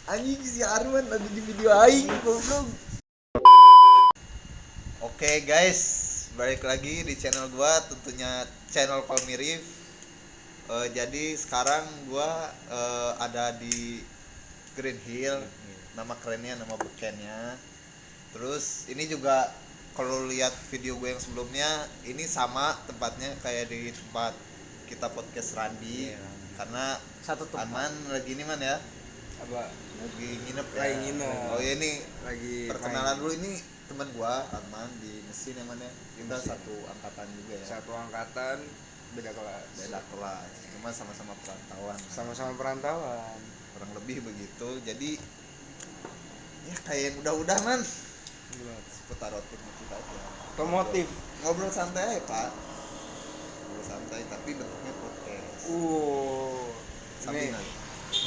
Anjing si Arman ada di video aing goblok. Oke guys, balik lagi di channel gua, tentunya channel Palmirif. Jadi sekarang gua ada di Green Hill, nama kerennya, nama bekennya. Terus ini juga kalau lihat video gue yang sebelumnya, ini sama tempatnya kayak di tempat kita podcast Randi. Karena satu tempat. Arman lagi ini man ya. Apa? Lagi nginep ya. Lagi nginep. Oh ya, ini Lagi perkenalan dulu, ini teman gua Arman di mesin yang mana. Kita satu angkatan juga ya. Satu angkatan, beda kelas. Beda kelas, cuma sama-sama perantauan. Sama-sama perantauan. Kurang lebih begitu. Jadi ya kayak yang udah man. Seputar otomotif kita aja. Otomotif. Ngobrol santai ya, Pak. Ngobrol santai tapi bentuknya podcast. Ini Sampingan.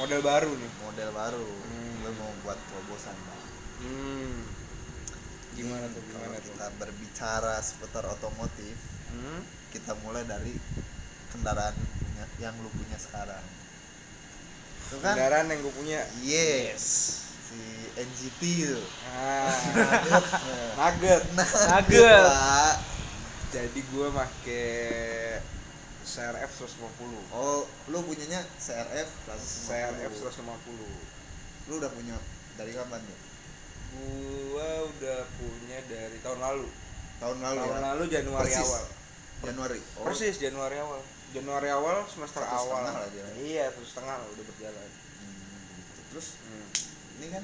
model baru nih. Model baru. Gue mau buat terobosan, Pak. Gimana tuh? Kalau kita berbicara seputar otomotif, kita mulai dari kendaraan yang lu punya sekarang. Itu kan? Kendaraan yang gue punya. Yes. Si NGT itu. Nugget. Pak. Jadi gue make CRF 150. Oh, lu punyanya CRF 150. CRF 150. Lu udah punya dari kapan ya? Gua udah punya dari tahun lalu. Tahun lalu Tahun ya? lalu Januari Persis. awal. Januari. Oh, Persis Januari awal. Januari awal semester Satu awal. setengah lah dia. Iya, 1,5 lah udah berjalan. Gitu. Terus ini kan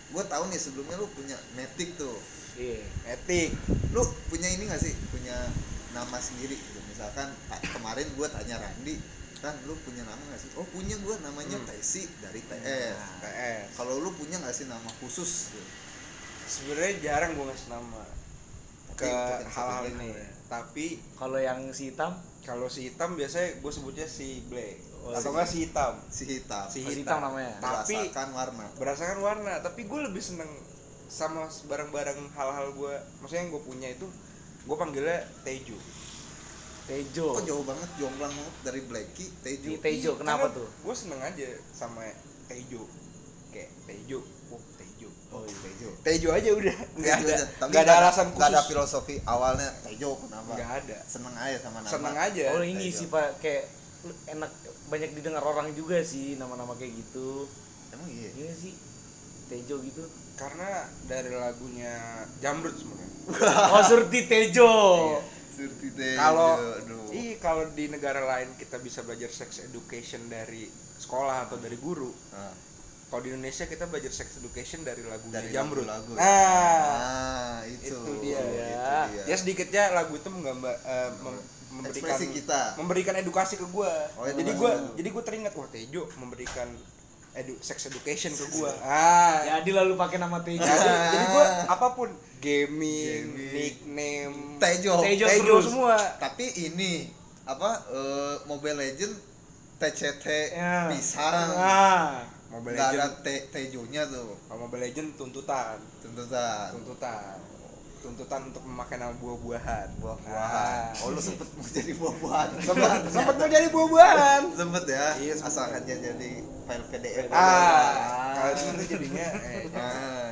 gua tahu nih sebelumnya lu punya Matic tuh. Iya, Matic. Lu punya ini enggak sih? Punya nama sendiri gitu. Misalkan kemarin gua tanya Randi, kan lu punya nama enggak sih? Oh, punya gua, namanya Tesi dari TS. TS. Kalau lu punya enggak sih nama khusus gitu? Sebenarnya jarang gua ngasih nama ke Tapi hal-hal potensi ini. ya. Tapi Kalau yang si hitam, kalau si hitam biasanya gue sebutnya si black Oh, atau si- enggak si hitam. Si hitam. Si si hitam namanya. Tapi Berdasarkan warna. berdasarkan warna, tapi gue lebih seneng sama barang-barang hal-hal gue, maksudnya yang gue punya itu gue panggilnya Tejo. Tejo. Kok jauh banget, jomplang banget dari Blacky, Tejo. Di Tejo, kenapa tuh? Gue seneng aja sama Tejo, kayak Tejo, Tejo, Oh, Tejo. Tejo aja udah, nggak Tejo ada, aja. Tapi nggak ada alasan khusus, nggak ada filosofi awalnya Tejo kenapa? nggak ada, Seneng aja sama nama. seneng aja. Oh ini Tejo. sih Pak, kayak enak, banyak didengar orang juga sih nama-nama kayak gitu. Emang iya. Iya sih, Tejo gitu. Karena dari lagunya Jamrut sebenarnya. Oh Surti Tejo. Surti Tejo. Kalau aduh. kalau di negara lain kita bisa belajar sex education dari sekolah atau dari guru. Nah, Kalau di Indonesia kita belajar sex education dari lagunya dari Jamrut. lagu-lagu. Nah, itu. itu dia. Itu dia. Ya sedikitnya lagu itu memberikan Ekspresi kita. memberikan edukasi ke gua. Oh, iya, jadi gua teringat wah Tejo memberikan sex education ke gua. Jadi lalu pakai nama Tejo. Jadi gua apapun gaming, nickname Tejo. Tejo Tejo terus. semua. Tapi ini apa Mobile Legend TCT Ya. pisang. Nah, Mobile Nggak ada Legend, Tejonya tuh. kalau Mobile Legend tuntutan untuk memakai nama buah-buahan. Buah-buahan. Oh, lu sempet mau jadi buah-buahan. Sempat mau jadi buah-buahan. Sempet ya? Iya, sempet. Asalkan dia jadi file PDF. Kalau itu nanti jadinya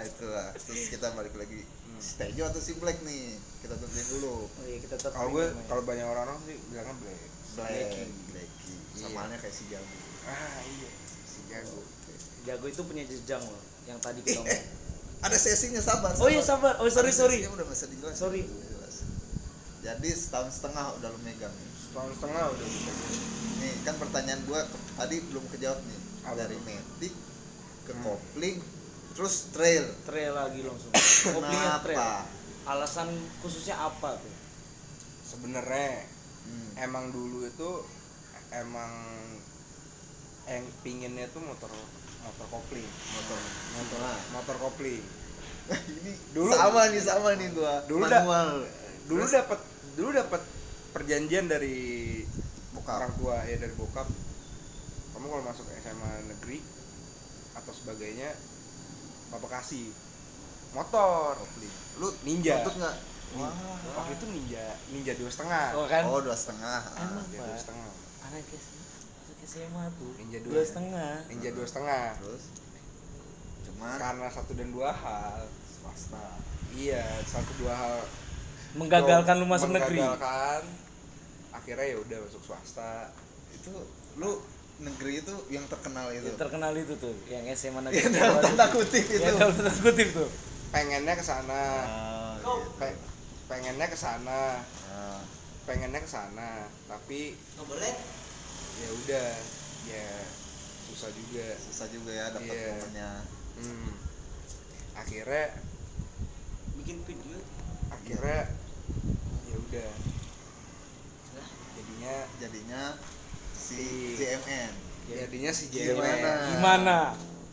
Itulah. Terus kita balik lagi. Si Tejo atau si Black nih? Kita tentuin dulu. oh iya kita tetap. kalau banyak orang sih bilangnya black. Blacky. Iya. Samaannya kayak si Jago. Iya, si jago. Jago itu punya jejang loh, yang tadi kita ngomong. Ada sesinya, sabar. Oh iya sabar. Oh sorry. Ada sesinya, udah nggak usah dijelasin. Sorry. Udah jelas. Jadi setahun setengah udah lu megang nih. Setahun setengah udah bisa. Nih kan pertanyaan gua tadi belum kejawab nih. Apa? Dari Matic ke kopling terus trail. Trail lagi langsung. Koplingnya trail. Kenapa? Alasan khususnya apa tuh? Sebenarnya Hmm. dulu itu emang yang pinginnya tuh motor kopling, motor kopling. Ini Dulu- sama nih gua. Dulu manual. dulu dapat perjanjian dari Bokap. orang tua ya, dari bokap. Kamu kalau masuk SMA negeri atau sebagainya, bapak kasih motor kopling. Lu Ninja. Tuntut enggak? Wah. Waktu itu ninja 2,5. Oh kan? Oh, 2,5. Emang Ninja Pak. 2,5. Anak SMA tuh Ninja 2,5. Ninja 2,5. Terus cuman karena satu dan dua hal. swasta. Iya, satu dua hal Menggagalkan lu masuk negeri. menggagalkan, akhirnya ya udah masuk swasta. Itu lu negeri itu yang terkenal itu. Yang terkenal itu tuh, yang SMA Ya, negeri. dalam tanda kutip itu. Ya, dalam tanda kutip tuh. Pengennya ke sana. Gitu. Pengennya ke sana. Nah, Pengennya ke sana, tapi nggak boleh. ya udah, ya susah juga. susah juga ya dapat Iya. momennya. Akhirnya Bikin video. ya udah, Jadinya si Si- JMN. jadinya si Gimana? JMN.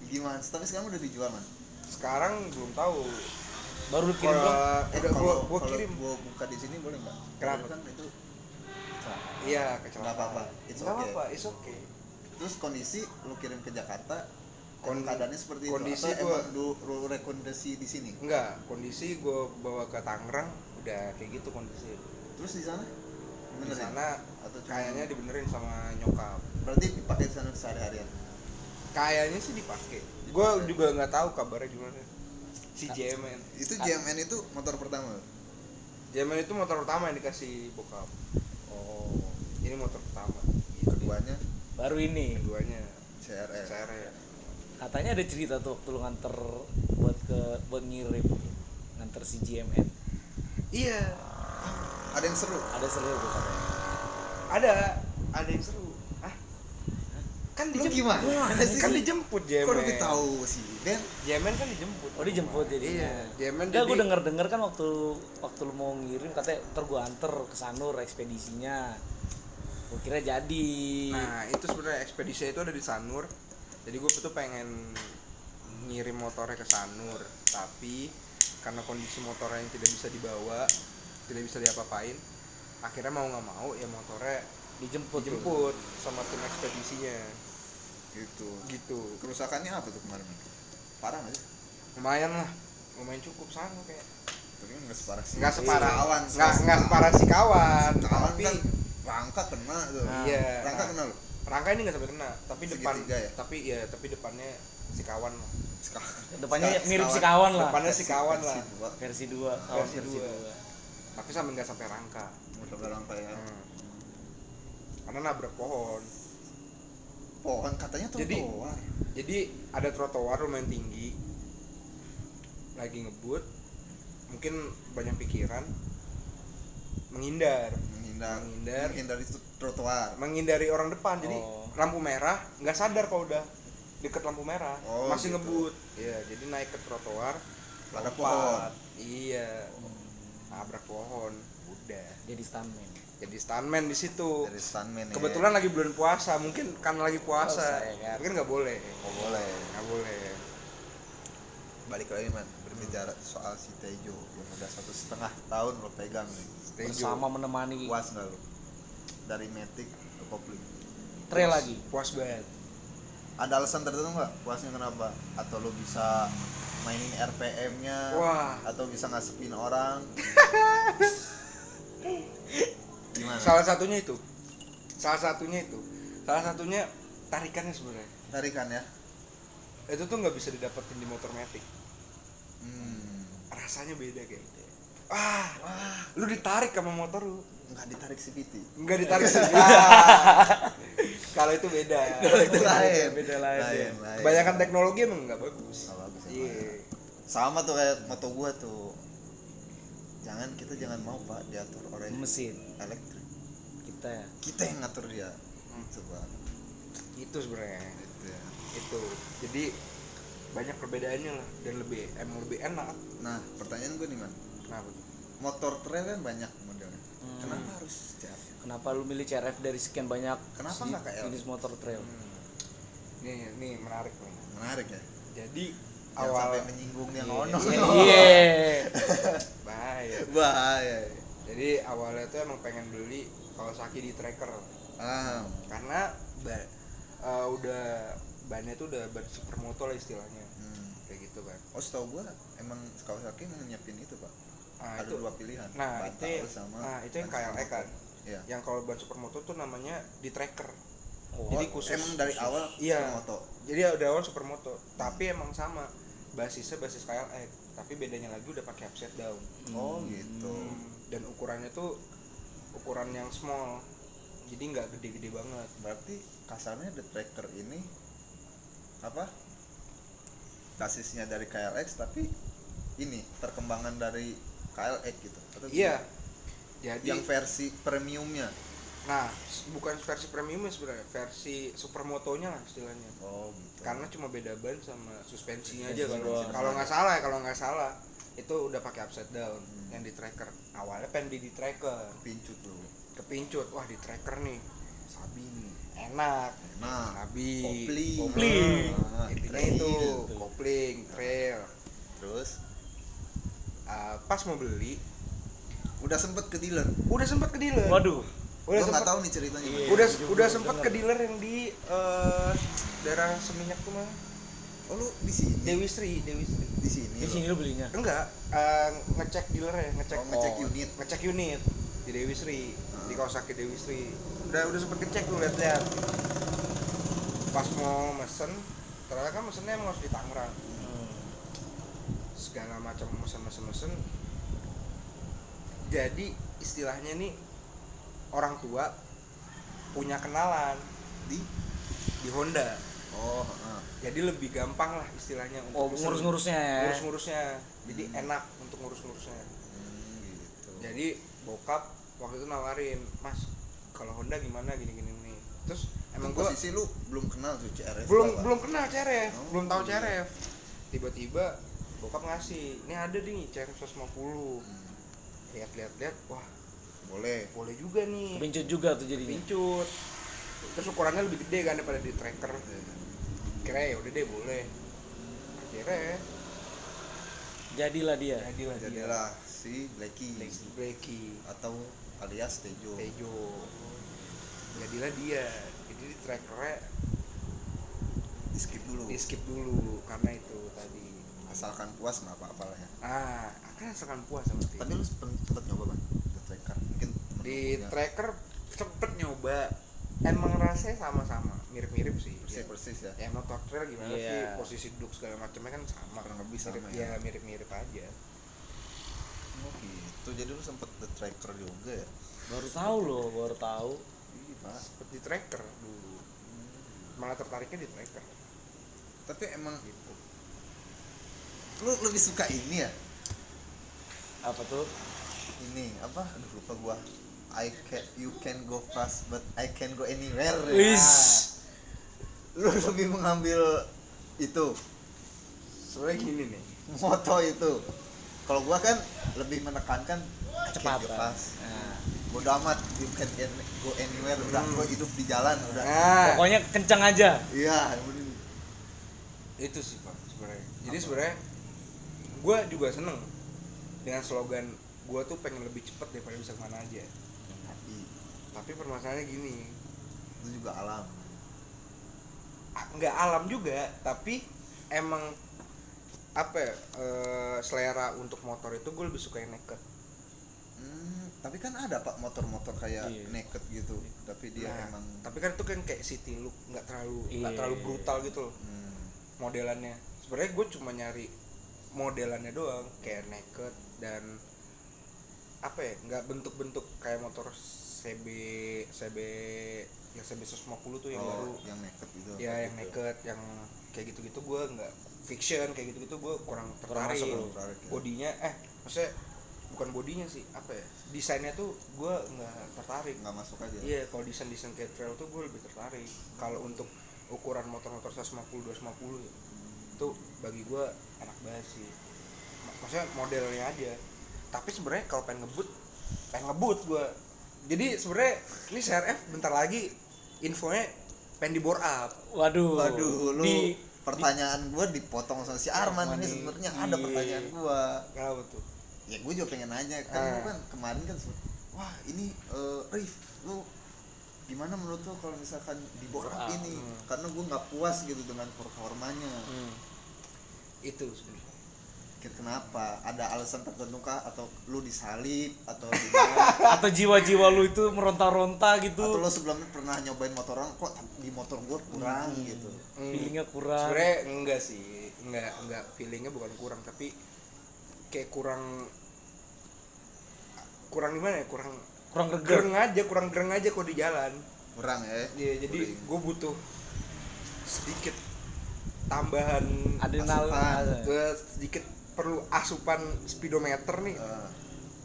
Gimana? Tapi sekarang udah dijual, Man. Sekarang belum tahu. Baru lu kirim dong. Udah gua kirim. Gua buka di sini boleh nggak? Kenapa? Kan itu Iya, nggak kecelakaan. apa-apa. It's Nggak okay. apa-apa, it's okay. Terus kondisi lu kirim ke Jakarta, Kon- keadaannya seperti kondisi itu atau gua- emang lu rekomendasi di sini? Enggak, kondisi gue bawa ke Tangerang udah kayak gitu kondisi. Terus di sana? Di Benerin? sana Atau cuma- kayaknya dibenerin sama nyokap. berarti dipakai di sana sehari-harian. Kayaknya sih dipakai. Gue juga nggak tahu kabarnya gimana. Si JMN. Itu JMN itu motor pertama. JMN itu motor pertama yang dikasih bokap. Oh, Ini motor pertama. keduanya Baru ini. Keduanya CRF. CRF. Katanya ada cerita tuh waktu lu nganter buat ngirim nganter si GMN. Iya, Ada yang seru. Ada seru tuh katanya. ada yang seru. Kan Lu gimana? sih? Kan dijemput JMN. Kok lebih tahu sih, Ben? JMN kan dijemput. Oh dijemput jadinya. Iya, JMN Enggak, gue jadi- denger kan waktu lu mau ngirim katanya ntar gue anter ke Sanur ekspedisinya. Gue kira jadi. Nah, itu sebenarnya ekspedisi itu ada di Sanur. Jadi gue tuh pengen ngirim motornya ke Sanur, tapi karena kondisi motornya yang tidak bisa dibawa, tidak bisa diapa-apain, akhirnya mau nggak mau ya motornya dijemput. dijemput sama tim ekspedisinya. Gitu. Kerusakannya apa tuh kemarin? Parah nggak sih? Lumayan cukup sama kayak. Tapi nggak separah sih. Nggak separah kawan. nggak separah si kawan, Kawan tapi kan rangka kena tuh. iya. Rangka Nah, kena lo. rangka ini nggak sampai kena, tapi depan, Segitiga ya? tapi depannya si kawan lah. Depannya mirip si kawan lah. Depannya si kawan lah. Versi 2. Versi 2. Tapi sampai nggak sampai rangka. Motor rangka ya. Karena nabrak pohon. Pohon katanya trotoar. Jadi ada trotoar lumayan tinggi, lagi ngebut, mungkin banyak pikiran, menghindar menghindari trotoar. menghindari orang depan. Jadi Oh. lampu merah nggak sadar kalau udah deket lampu merah, Oh, masih gitu. ngebut. Iya, jadi naik ke trotoar, Ada lompat. pohon. Iya, nabrak pohon, udah Jadi stuntman. jadi stuntman di situ. Dari stuntman ya. Kebetulan lagi bulan puasa, mungkin karena lagi puasa, Puasa, ya kan? mungkin nggak boleh. Oh, boleh. Nggak boleh. Balik lagi, Man, berbicara soal si Tejo yang udah 1,5 tahun lo pegang nih. Tejo. Bersama menemani Puas nggak lo? Dari Matic ke Kopling. trail lagi. Puas banget. Ada alasan tertentu nggak puasnya kenapa? Atau lo bisa mainin RPM-nya? Wah. Atau bisa ngasepin orang? Gimana? Salah satunya itu. Salah satunya tarikannya sebenarnya. Tarikan ya. Itu tuh nggak bisa didapetin di motor Matic. Rasanya beda kayak gitu. Wah, lu ditarik sama motor lu. Nggak ditarik CVT. Enggak ditarik sih. Kalau itu beda. Itu lain. Beda lain. Lain. Kebanyakan teknologi emang nggak bagus. Nggak bagus, Iya. emang. Sama tuh kayak moto gua tuh. Kita jangan mau Pak diatur oleh Mesin elektrik. kita Kita yang ngatur dia. Itu Pak. Itu sebenarnya. Itu ya. Itu. Jadi banyak perbedaannya lah dan emang lebih enak. Nah, pertanyaan gue nih, Man. Kenapa? Motor trail kan banyak modelnya. Hmm. Kenapa harus CRF? Kenapa lu milih CRF dari sekian banyak Kenapa nggak KL? jenis motor trail? Nih menarik nih. Menarik ya. Jadi Jangan sampai awal menyinggung yang Iya. ono. Iya. bahaya. Bahaya. Jadi awalnya tuh emang pengen beli Kawasaki di tracker karena udah bannya tuh udah ban supermoto lah istilahnya, kayak gitu kan. Oh, setahu gua emang Kawasaki mau nyiapin itu, Pak. Nah, Ada itu, dua pilihan. nah Bantal itu, sama itu yang ban KLE kan. Iya. Yang kalau ban supermoto tuh namanya di tracker. Oh, Jadi khusus emang dari awal Iya. moto. Jadi dari awal supermoto, tapi emang sama basisnya basis KLX, tapi bedanya lagi udah pakai upside down. Oh gitu. Dan ukurannya tuh ukuran yang small, jadi nggak gede-gede banget. Berarti kasarnya The Tracker ini apa? Basisnya dari KLX tapi ini perkembangan dari KLX gitu. Atau Iya. gimana? Jadi Yang versi premiumnya. nah, bukan versi premiumnya sebenarnya, versi supermotonya lah istilahnya. Oh gitu. Karena cuma beda ban sama suspensinya Suspensi aja doang. kalau nggak salah itu udah pakai upside down yang di tracker. Awalnya pengen di tracker, pincut tuh. kepincut, wah di tracker nih Sabi nih. enak, Nah, Nabi, Kopling. Nah, intinya trail. itu kopling, trail. Terus Pas mau beli, udah sempet ke dealer. udah sempet ke dealer. Waduh. Udah Gua nggak sempet, tahu nih ceritanya. Iya. gimana. udah juga udah baru sempet denger. ke dealer yang di daerah Seminyak tuh mah. Oh lu di sini? Dewi Sri. Di sini. Di sini lu belinya. Enggak, ngecek dealer ya, ngecek unit. ngecek unit di Dewi Sri, di Ah. Kawasaki Dewi Sri. Udah sempet ngecek tuh, lihat-lihat. Pas mau mesen, ternyata kan mesennya emang harus di Tangerang. Segala macam mesen. Jadi istilahnya nih orang tua punya kenalan Di di Honda. Oh, heeh. Jadi lebih gampang lah istilahnya Oh, untuk mesen. ngurus-ngurusnya ya. Ngurus-ngurusnya. Jadi enak untuk ngurus-ngurusnya. Gitu. Jadi bokap waktu itu nawarin, Mas kalau Honda gimana gini nih. Terus emang gua posisi lu belum kenal tuh CRF. belum kenal CRF, Oh, belum tahu iya. CRF. Tiba-tiba bokap ngasih, ini ada nih CRF 150. Lihat, wah Boleh. boleh juga nih. Pincut juga tuh jadinya. Pincut. Terus ukurannya lebih gede kan daripada di tracker. Kira ya udah deh boleh. Akhirnya Jadilah dia. Jadilah si Blacky atau alias Tejo. Jadilah dia. Jadi di trackernya Di skip dulu. karena itu tadi. Asalkan puas nggak apa-apa lah ya. Akan asalkan puas sama tim. Tapi lu sempet nyoba Bang The Tracker. Mungkin temen Di lu punya. tracker sempet nyoba, emang rasanya sama-sama, mirip-mirip sih. Persis ya. Ya motor trail gimana Iya. sih, posisi duduk segala macamnya kan sama. Kurang lebih sama mirip, ya. ya mirip-mirip aja. Oh gitu. Jadi lu sempet The Tracker juga ya. Baru tahu. Iya, Pak. Seperti tracker dulu. Malah tertariknya di tracker. Tapi emang Gitu. lu lebih suka ini ya? Apa tuh? Ini apa? Aduh lupa gua. You can go fast but I can go anywhere. Wis. Lu lebih mengambil itu Soalnya gini nih. moto itu. Kalau gua kan lebih menekankan Kecepatan. I can go fast. Nah, Bodo amat, you can go anywhere. Udah gua hidup di jalan udah. Nah, pokoknya kencang aja. Iya, bener. itu sih Pak sebenarnya. Jadi sebenarnya gue juga seneng dengan slogan gue tuh pengen lebih cepat daripada bisa kemana aja. Tapi permasalahannya gini, Itu juga alam. nggak alam juga, tapi emang apa ya, selera untuk motor itu gue lebih suka yang naked. Tapi kan ada Pak motor-motor kayak Iya. naked gitu. Tapi dia Nah, emang tapi kan itu kan kayak city look, nggak terlalu Iya. brutal gitu loh modelannya. Sebenarnya gue cuma nyari modelannya doang, kayak naked dan apa ya, nggak bentuk-bentuk kayak motor CB yang CB 150 tuh yang baru. yang naked gitu. Ya yang naked, yang kayak gitu-gitu gue nggak, fiction kayak gitu-gitu gue kurang tertarik. masuk lu. Tertarik, ya. Bodinya maksudnya bukan bodinya sih, apa ya, desainnya tuh gue nggak tertarik. Nggak masuk aja. Iya, kalau desain kayak trail tuh gue lebih tertarik. Kalau untuk ukuran motor-motor 150 250 ya, itu bagi gue enak banget sih. Maksudnya modelnya aja. Tapi sebenarnya kalau pengen ngebut gue. Jadi sebenarnya ini CRF bentar lagi infonya pengen di bore up. Waduh. Waduh, lu Di pertanyaan gua dipotong sama si Arman Arman ini nih. sebenarnya ada Iya. pertanyaan gua. Kenapa tuh? Ya gua juga pengen nanya kan lu kan kemarin kan wah ini Rif lu gimana menurut lu kalau misalkan di bore up ini karena gua nggak puas gitu dengan performanya. Itu sebenarnya. Kenapa? Ada alasan tertentu kah atau lu disalib atau gimana? atau jiwa-jiwa lu itu meronta-ronta gitu. Atau lu sebelumnya pernah nyobain motor orang kok di motor gua kurang gitu. Feelingnya kurang. Sebenarnya enggak sih. nggak feelingnya bukan kurang, tapi kayak kurang gimana ya, kurang gereng aja kalau di jalan. Kurang ya. Iya, jadi gue butuh sedikit tambahan Adrenalin ada. sedikit perlu asupan speedometer nih.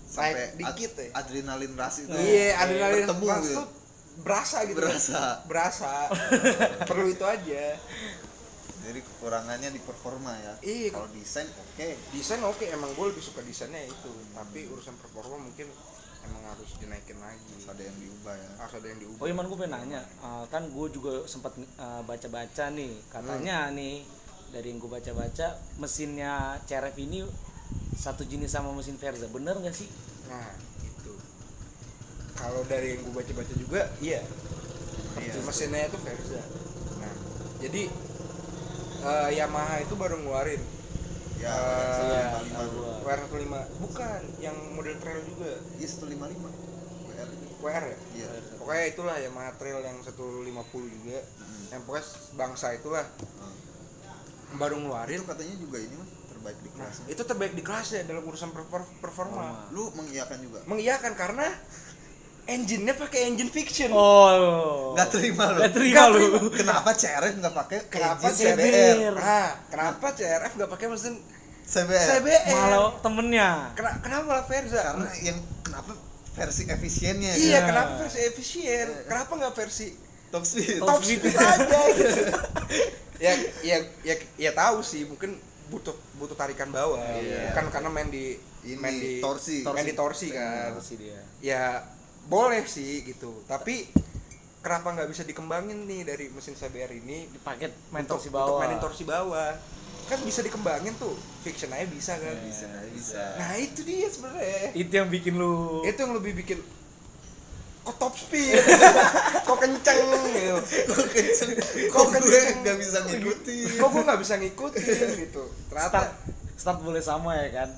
Sampai Naik dikit ya. Adrenalin rush itu. Iya, adrenalin bertemu rush gitu. tuh berasa gitu. Berasa. Perlu itu aja. Jadi kekurangannya di performa ya. Iya. Kalau desain oke. Desain oke, emang gue lebih suka desainnya itu. Tapi urusan performa mungkin emang harus dinaikin lagi. Harus ada yang diubah ya. Harus ada yang diubah. Oh iya man, gue pengen nanya, kan gue juga sempat baca-baca nih, katanya nih dari yang gue baca-baca mesinnya CRF ini satu jenis sama mesin Verza, bener nggak sih? Nah itu, kalau dari yang gue baca-baca juga iya, mesinnya itu Verza. Nah jadi Yamaha itu baru ngeluarin Ya, WR155, bukan yang model trail juga. Iya 155 WR. WR ya? Iya. Pokoknya itulah Yamaha trail yang 150 juga. Yang pokoknya bangsa itulah. Baru ngeluarin. Itu katanya juga ini mah terbaik di kelas. Itu terbaik di kelasnya dalam urusan performa. Lu mengiyakan juga? Mengiyakan karena engine-nya pakai engine fiction. Oh. Nggak terima lu. Kenapa CRF nggak pakai Kenapa engine CBR? Kenapa CRF nggak pakai mesin CBR? Malah temennya. Kenapa malah Verza? Karena yang kenapa versi efisiennya? Iya, ya? kenapa versi efisien? Kenapa nggak versi Top speed. top speed aja gitu? ya tahu sih, mungkin butuh tarikan bawah. Iya. Kan karena main di torsi. Main di torsi kan. Torsi dia. Ya boleh sih gitu, tapi kenapa nggak bisa dikembangin nih dari mesin CBR ini Dipakai main untuk torsi bawah. mainin torsi bawah? Kan bisa dikembangin tuh, fiction aja bisa kan. Bisa. Nah itu dia sebenarnya, Itu yang bikin lu. itu yang lebih bikin kok top speed kok kenceng gitu, Kok gue nggak bisa ngikutin? kok gue nggak bisa ngikutin gitu. Ternyata Start boleh sama ya kan,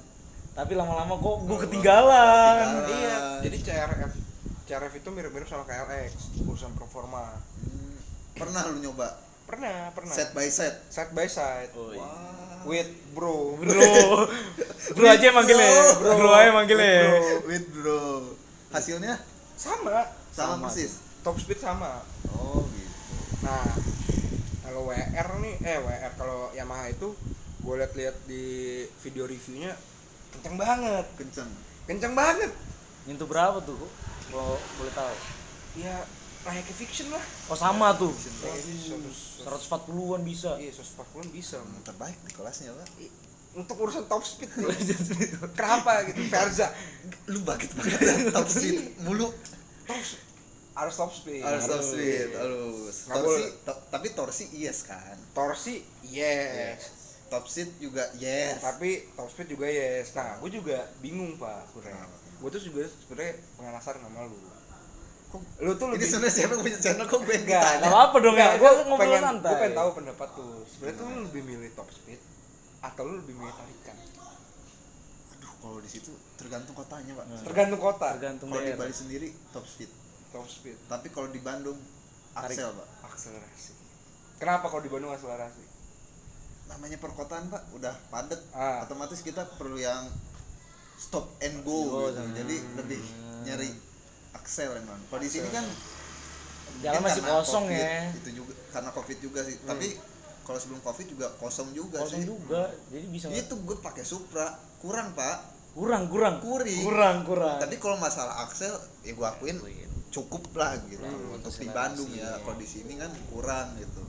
tapi lama-lama kok gue ketinggalan. iya, jadi CRF itu mirip-mirip sama KLX urusan performa. Pernah lu nyoba? Pernah Side by side. side by side Oh, iya. with bro Bro aja manggilnya. Bro aja manggilnya. With bro. Hasilnya sama sama persis. top speed sama. Oh gitu. Nah kalau WR kalau Yamaha itu gue lihat di video reviewnya kenceng banget. Nyentuh berapa tuh? Kalau boleh tahu. Ya layak fiction lah. Oh sama tuh. Layak 140-an bisa. Iya 140 bisa. Terbaik di kelasnya lah. Untuk urusan top speed nih. Kenapa gitu Verza? Lu banget top speed mulu. Harus top speed. Harus top speed. Harus. Nggak Torsi, boleh. tapi torsi yes kan. Torsi yes. Top speed juga yes. Tapi top speed juga yes. Nah, gue juga bingung pak sebenarnya. Gue tuh juga sebenarnya penasaran sama lu. Kok lu tuh Ini lebih sebenarnya siapa punya channel kok gue yang Enggak, ditanya? Enggak apa dong ya. Gue ngobrol santai. Gue pengen tahu pendapat lu. Sebenarnya tuh lu lebih milih top speed atau lu lebih milih tarikan? Aduh, kalau di situ tergantung kotanya, Pak. Tergantung kota. Tergantung Kalau di daerah. Bali sendiri top speed. Top speed. Tapi kalau di Bandung Axel, Pak. Akselerasi. Kenapa kalau di Bandung akselerasi? Namanya perkotaan, Pak, udah padat. Ah. Otomatis kita perlu yang stop and go gitu. Jadi lebih nyari Axel emang. Kalau di sini kan Jalan mungkin masih karena kosong COVID, ya. Itu juga karena Covid juga sih. Tapi kalau sebelum Covid juga kosong juga Kosong sih. juga. Jadi bisa Itu gue pakai Supra, kurang, Pak. kurang. Kurang. Tapi kalau masalah Axel ya gue akuin Akuin. cukup lah gitu untuk di akselerasi, Bandung ya. ya. Kalau di sini kan kurang gitu.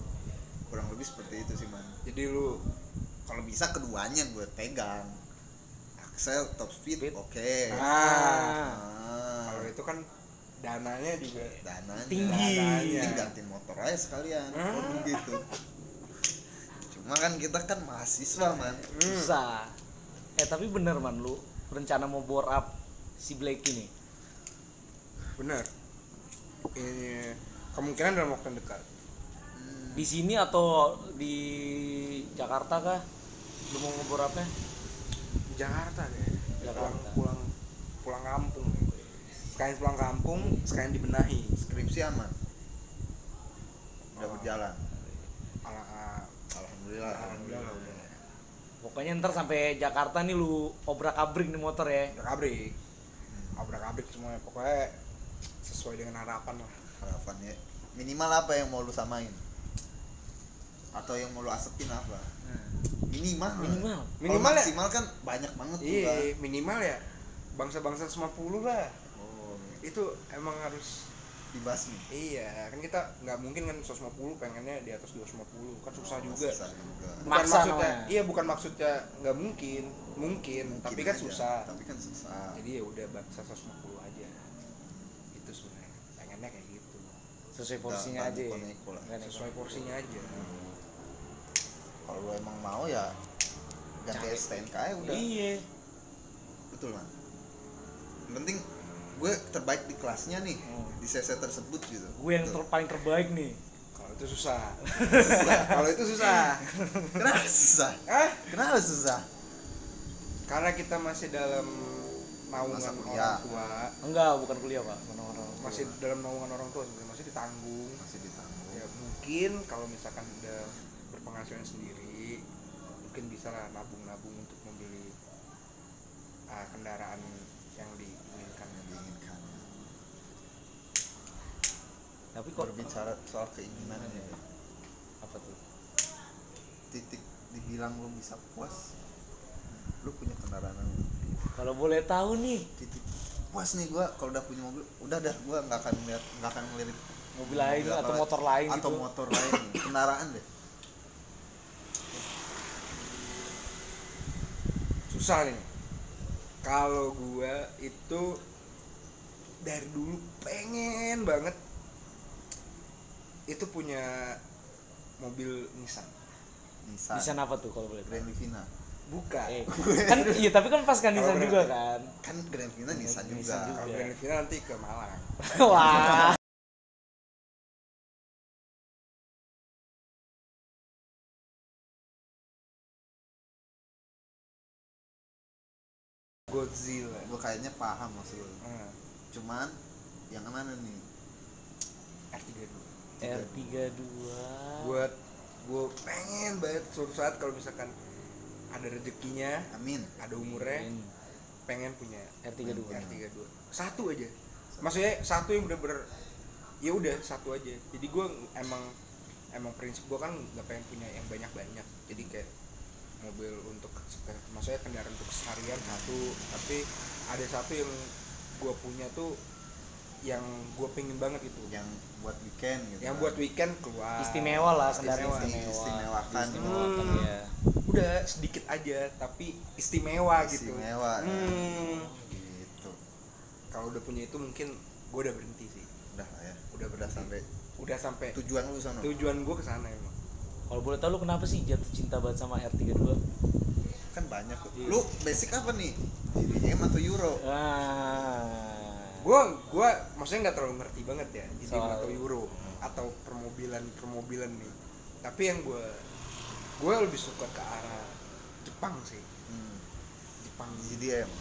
Kurang lebih seperti itu sih, Man. Jadi lu Kalau bisa keduanya gue pegang. Axel, top speed, oke. kalau itu kan dananya juga Dananya Tinggi. Mending gantiin motor aja sekalian. Kalau gitu. Cuma kan kita kan mahasiswa, Man. Susah. Tapi bener man, lu rencana mau bore up si Blake ini? bener. Ini kemungkinan dalam waktu yang dekat. Di sini atau di Jakarta kah? Lu mau ngebor upnya? Jakarta deh. Jakarta. Pulang kampung. Sekalian pulang kampung, sekalian dibenahi. Skripsi aman. Udah berjalan. Ala Alhamdulillah. Pokoknya ntar sampai Jakarta nih lu obrak-abrik nih motor ya. Abrak-abrik semuanya, pokoknya sesuai dengan harapan lah. Harapannya minimal apa yang mau lu samain? Atau yang mau lu asepin apa? Minimal. Minimal. Kalau Minimal ya? maksimal kan banyak banget tuh. Iya, Bang. minimal ya bangsa-bangsa 50 lah. Oh, Itu emang harus. dibasmi. Iya, kan kita nggak mungkin kan 150 pengennya di atas 250, kan susah juga. Susah juga. Bukan Maksa maksudnya, namanya. iya bukan maksudnya nggak mungkin, tapi kan aja, susah. Tapi kan susah. Jadi ya udah bangsa 150 aja. Itu sebenarnya pengennya kayak gitu. Sesuai porsinya Nggak aja ya. neko-neko lah. Nggak neko. Sesuai porsinya aja. Kalau lu emang mau ya ganti Cari. STNK aja udah. Iya. Betul lah. Yang penting gue terbaik di kelasnya nih, di CC tersebut gitu. Gue yang Betul. paling terbaik nih. Kalau itu susah. Kalau itu susah. Kenapa susah? Kenapa susah? Karena kita masih dalam naungan Masa kuliah. orang tua, Enggak, bukan kuliah, Pak. Orang-orang. masih dalam naungan orang tua sebenarnya, masih ditanggung. Masih ditanggung. Ya mungkin kalau misalkan udah berpenghasilan sendiri, mungkin bisa lah nabung-nabung untuk membeli kendaraan yang diinginkan. Tapi kok Berbicara soal keinginan ya, apa tuh? titik dibilang lu bisa puas, lu punya kendaraan apa? Kalau boleh tahu nih, Titik puas nih gua kalau udah punya mobil, udah dah gua nggak akan ngelirik mobil lain apa atau lagi. motor lain Atau gitu. motor lain, kendaraan deh. Susah nih. Kalau gua itu dari dulu pengen banget itu punya mobil Nissan. Nissan apa tuh kalau boleh tahu? Grand Livina. Bukan. Kan iya, tapi kan pas kan Kalau Nissan Grand juga Livina. kan. Kan Grand Livina Nissan juga. Nissan juga. Kalau Grand Livina nanti ke Malang. Wah. Godzilla. Gua kayaknya paham maksud lu. Hmm, Cuman yang mana nih? R32. R32. Buat gue pengen banget suatu saat kalau misalkan ada rezekinya, Amin. ada umurnya, pengen punya R32. R32. Satu aja. Maksudnya satu yang bener-bener ya udah satu aja. Jadi gue emang prinsip gue kan nggak pengen punya yang banyak-banyak. Jadi kayak mobil untuk maksudnya kendaraan untuk seharian satu, tapi ada satu yang gue punya tuh yang gue pengen banget itu. Yang buat weekend gitu. Yang kan. buat weekend keluar. Istimewa lah, kendaraan Istimewa. istimewa. Istimewakan. Ya. Udah sedikit aja tapi istimewa gitu. Istimewa. Ya. Hmm. Gitu. Kalau udah punya itu mungkin gue udah berhenti sih. Udah lah ya. Udah berhenti. Udah sampai Udah sampai tujuan lu sana. tujuan gue kesana emang. Kalau boleh tahu lu kenapa sih jatuh cinta banget sama R32? Kan banyak tuh. Iya. Lu basic apa nih? JDM atau Euro? Gue maksudnya nggak terlalu ngerti banget ya jadi Soal- atau Euro atau permobilan nih. Tapi yang gue lebih suka ke arah Jepang sih. Hmm. Jepangan.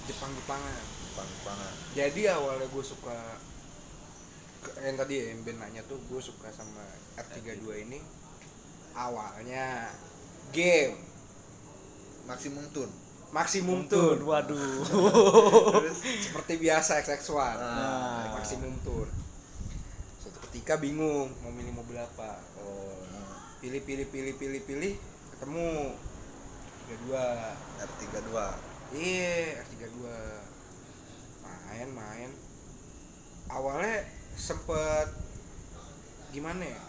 Jepang. Jadi awalnya gue suka yang tadi ya, yang Ben nanya tuh gue suka sama R32 ini awalnya game Maximum Tune. Waduh. Terus Seperti biasa XX1 Ah. Maximum Tune. Suatu ketika bingung mau milih mobil apa. Pilih ketemu R32. Iya, R32. Main. Awalnya sempet gimana ya?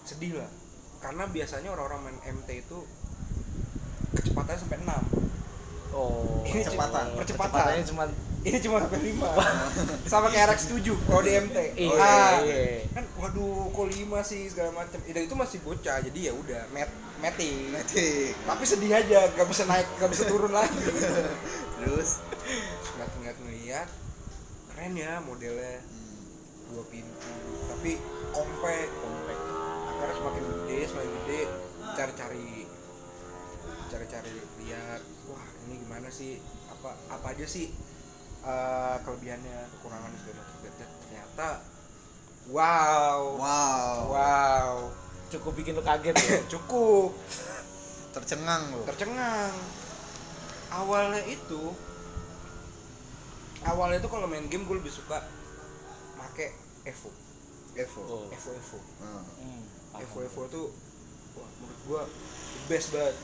Sedih lah. Karena biasanya orang-orang main MT itu kecepatannya sampai 6. Oh. Percepatan. Kecepatannya cuma Ini cuma sampai 5. Sama kayak RX7 kalau di MT. Iya. Kan waduh, kok 5 sih segala macam. Itu masih bocah. Jadi ya udah metik. Tapi sedih aja, gak bisa naik, gak bisa turun lagi. Terus ngeliat keren ya modelnya, 2 pintu tapi compact. Akhirnya semakin gede cari lihat, wah ini gimana sih, apa aja sih kelebihannya, kekurangan segala macam. Ternyata wow cukup bikin lu kaget ya. cukup tercengang lu. tercengang. awalnya itu kalau main game gue lebih suka make Evo. Evo. Hmm, paham. Evo tuh wah menurut gue the best banget.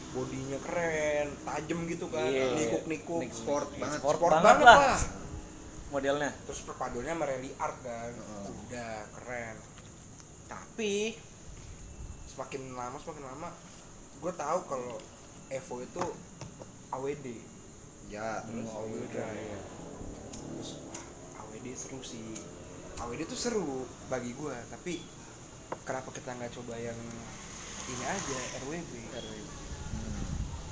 Bodinya keren, tajam gitu kan, Iya. nikuk Sport banget. Sport sport banget banget lah lah. modelnya. Terus perpaduannya sama rally art kan, udah keren. Tapi semakin lama gue tahu kalau Evo itu AWD. Ya, terus All-wheel drive. Terus wah, AWD seru sih. AWD tuh seru bagi gue, tapi kenapa kita nggak coba yang ini aja RWB?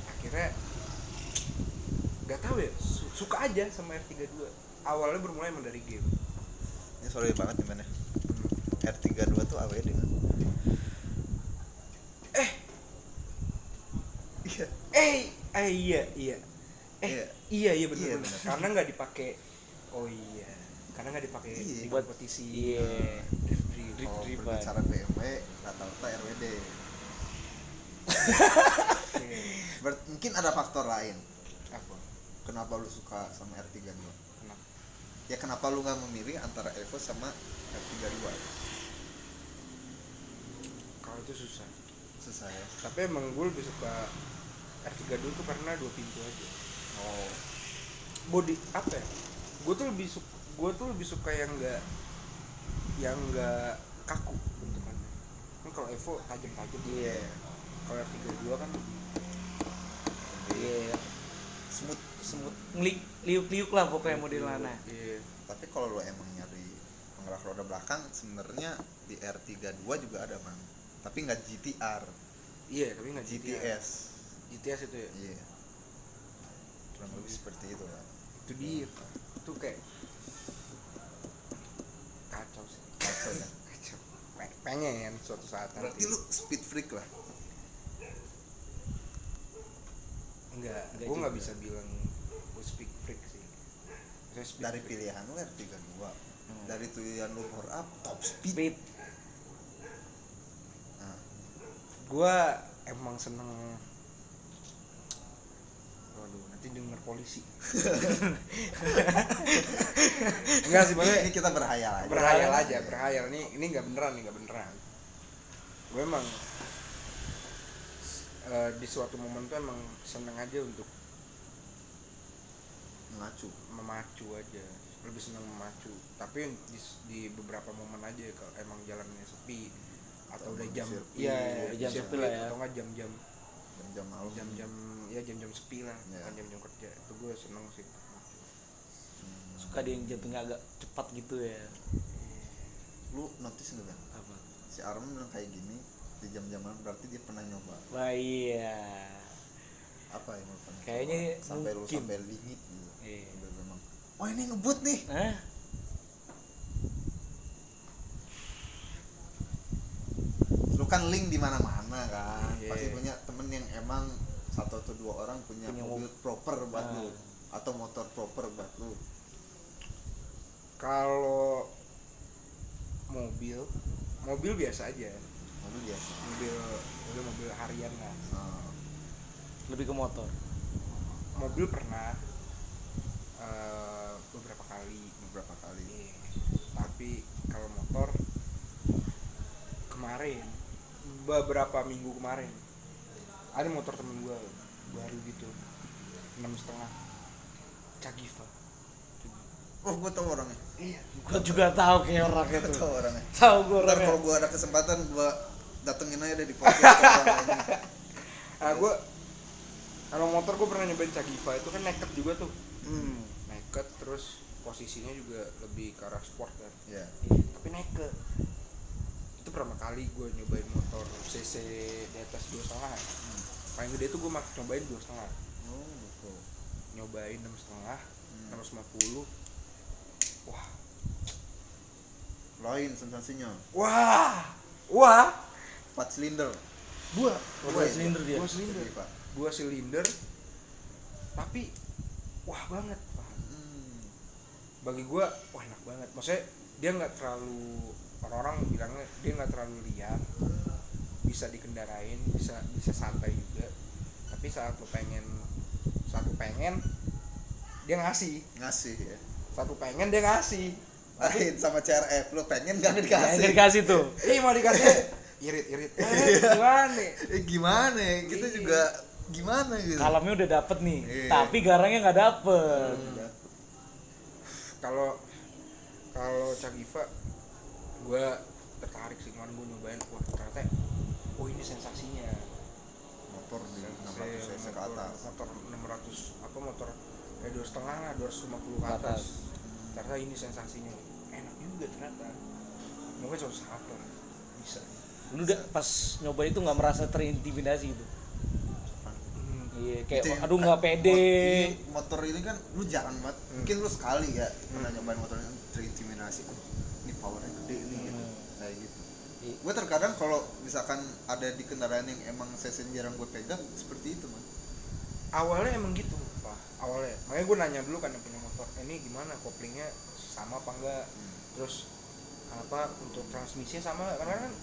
Akhirnya nggak tahu ya, suka aja sama R32. Awalnya bermulai emang dari game. ini sorry banget gimana? R32 tuh AWD kan? Iya. Iya benar. bener. Karena nggak dipakai. Oh iya. Karena nggak dipakai Iya. di Buat- kompetisi. iya. Drift. Kalau drift, berbicara BMW rata-rata RWD. Iya. Mungkin ada faktor lain. Apa? Kenapa lu suka sama R32? Kenapa? Ya kenapa lu nggak memilih antara Evo sama R32? Kalau itu susah. Susah ya. Tapi emang gue lebih suka R32 tuh karena 2 pintu aja. Oh. Body apa ya? Gue tuh lebih suka yang enggak kaku bentukannya. Kan kalau Evo tajam-tajam. Iya. Kalau R32 kan Iya. Smooth. Semut liuk-liuk lah pokoknya modelnya. iya. Tapi kalau lu emang nyari penggerak roda belakang, sebenarnya di R32 juga ada, Bang. Tapi nggak GTR, Iya, tapi enggak GTS. GTS itu ya. Iya. Kurang lebih seperti itu kan. Itu dia. Itu kayak kacau sih. Kacau kan. Kacau. Pengen suatu saat Berarti nanti. lu speed freak lah. Enggak gue juga. nggak bisa bilang gue speak freak sih. Maksudnya speed Dari freak. pilihan lu R32. Dari pilihan lu power up top speed. Speed. Nah, Gue emang seneng. Waduh, nanti denger polisi. Enggak sih, maksudnya ini kita berhayal aja. berhayal. Ini nggak beneran. Gue emang di suatu momen tuh emang seneng aja untuk Mengacu. memacu aja, lebih seneng memacu. Tapi di beberapa momen aja kalau emang jalannya sepi atau udah jam, sirkuit. iya Udah jam sirkuit, sepi lah ya. atau nggak jam-jam Jam malam. jam-jam sepi lah, Iya. bukan jam-jam kerja. Itu gue seneng sih. Suka dia yang jantungnya agak cepat gitu ya. Lu notice nggak kan? Apa? Si Arman bilang kayak gini di jam-jam malam, berarti dia pernah nyoba. Wah iya. Apa yang lu pernah Kayaknya coba? Sampai lu mungkin. sampai limit gitu. Iya. Udah memang. Oh ini ngebut nih. Hah? Lu kan link di mana-mana kan. Iya. Pasti punya temen yang emang satu atau dua orang punya Punya mobil proper buat Ah. lu atau motor proper buat lu. Kalau mobil biasa aja, Mobil biasa. mobil harian lah. Ah, Lebih ke motor. Mobil pernah beberapa kali. Iya. Tapi kalau motor kemarin, beberapa minggu kemarin ada motor temen gue baru gitu 6,5 Cagiva. Oh, gua tahu orangnya. Iya. Gua juga tahu kayak orang Gua itu. tahu orangnya. Tahu gua Ntar orangnya. kalau gua ada kesempatan gua datengin aja deh di podcast orangnya. Gue kalau motor gue pernah nyobain Cagiva, itu kan naked juga tuh. Naked, terus posisinya juga lebih ke arah sport kan. Iya. Tapi naked. Itu pertama kali gue nyobain motor cc di atas 2,5. Paling gede tuh gue nyobain 2,5. Oh, gitu. Nyobain 6,5, 650. Wah. Lain sensasinya. Wah. 4 silinder. Dua Dua silinder dia. Dua silinder. Jadi, Pak. 2 silinder. Tapi wah banget, Pak. Bagi gue wah enak banget. Maksudnya dia nggak terlalu, orang-orang bilangnya dia nggak terlalu liar, bisa dikendarain, bisa santai juga. Tapi saat lo pengen satu pengen dia ngasih, ya. satu pengen dia ngasih. Lain sama CRF, lu pengen gak Yang dikasih. dikasih tuh. Mau dikasih irit gimana? Gimana ya? Kita juga gimana gitu. Kalamnya udah dapet nih, Iya. tapi garangnya nggak dapet. Kalau Cagiva gue tertarik sih, kemarin gue nyobain, wah ternyata ini sensasinya. Motor di 600 cc ke atas. Motor 600 apa motor kayak 2,5 lah, 250 ke atas. Ternyata ini sensasinya enak juga ternyata. Mungkin suatu saat lah bisa. Lu udah pas nyoba itu nggak merasa terintimidasi gitu? Iya, kayak Itu yang aduh nggak pede. Motor ini kan lu jarang banget. Mungkin lu sekali ya pernah nyobain motor ini terintimidasi. Ini powernya gede nih gitu. Kayak gitu. Gue terkadang kalau misalkan ada di kendaraan yang emang cc jarang gue pegang seperti itu, man. Awalnya emang gitu, Pak. Awalnya. Makanya gue nanya dulu kan yang punya motor, ini gimana koplingnya sama apa enggak? Terus apa untuk transmisinya sama nggak? Karena kan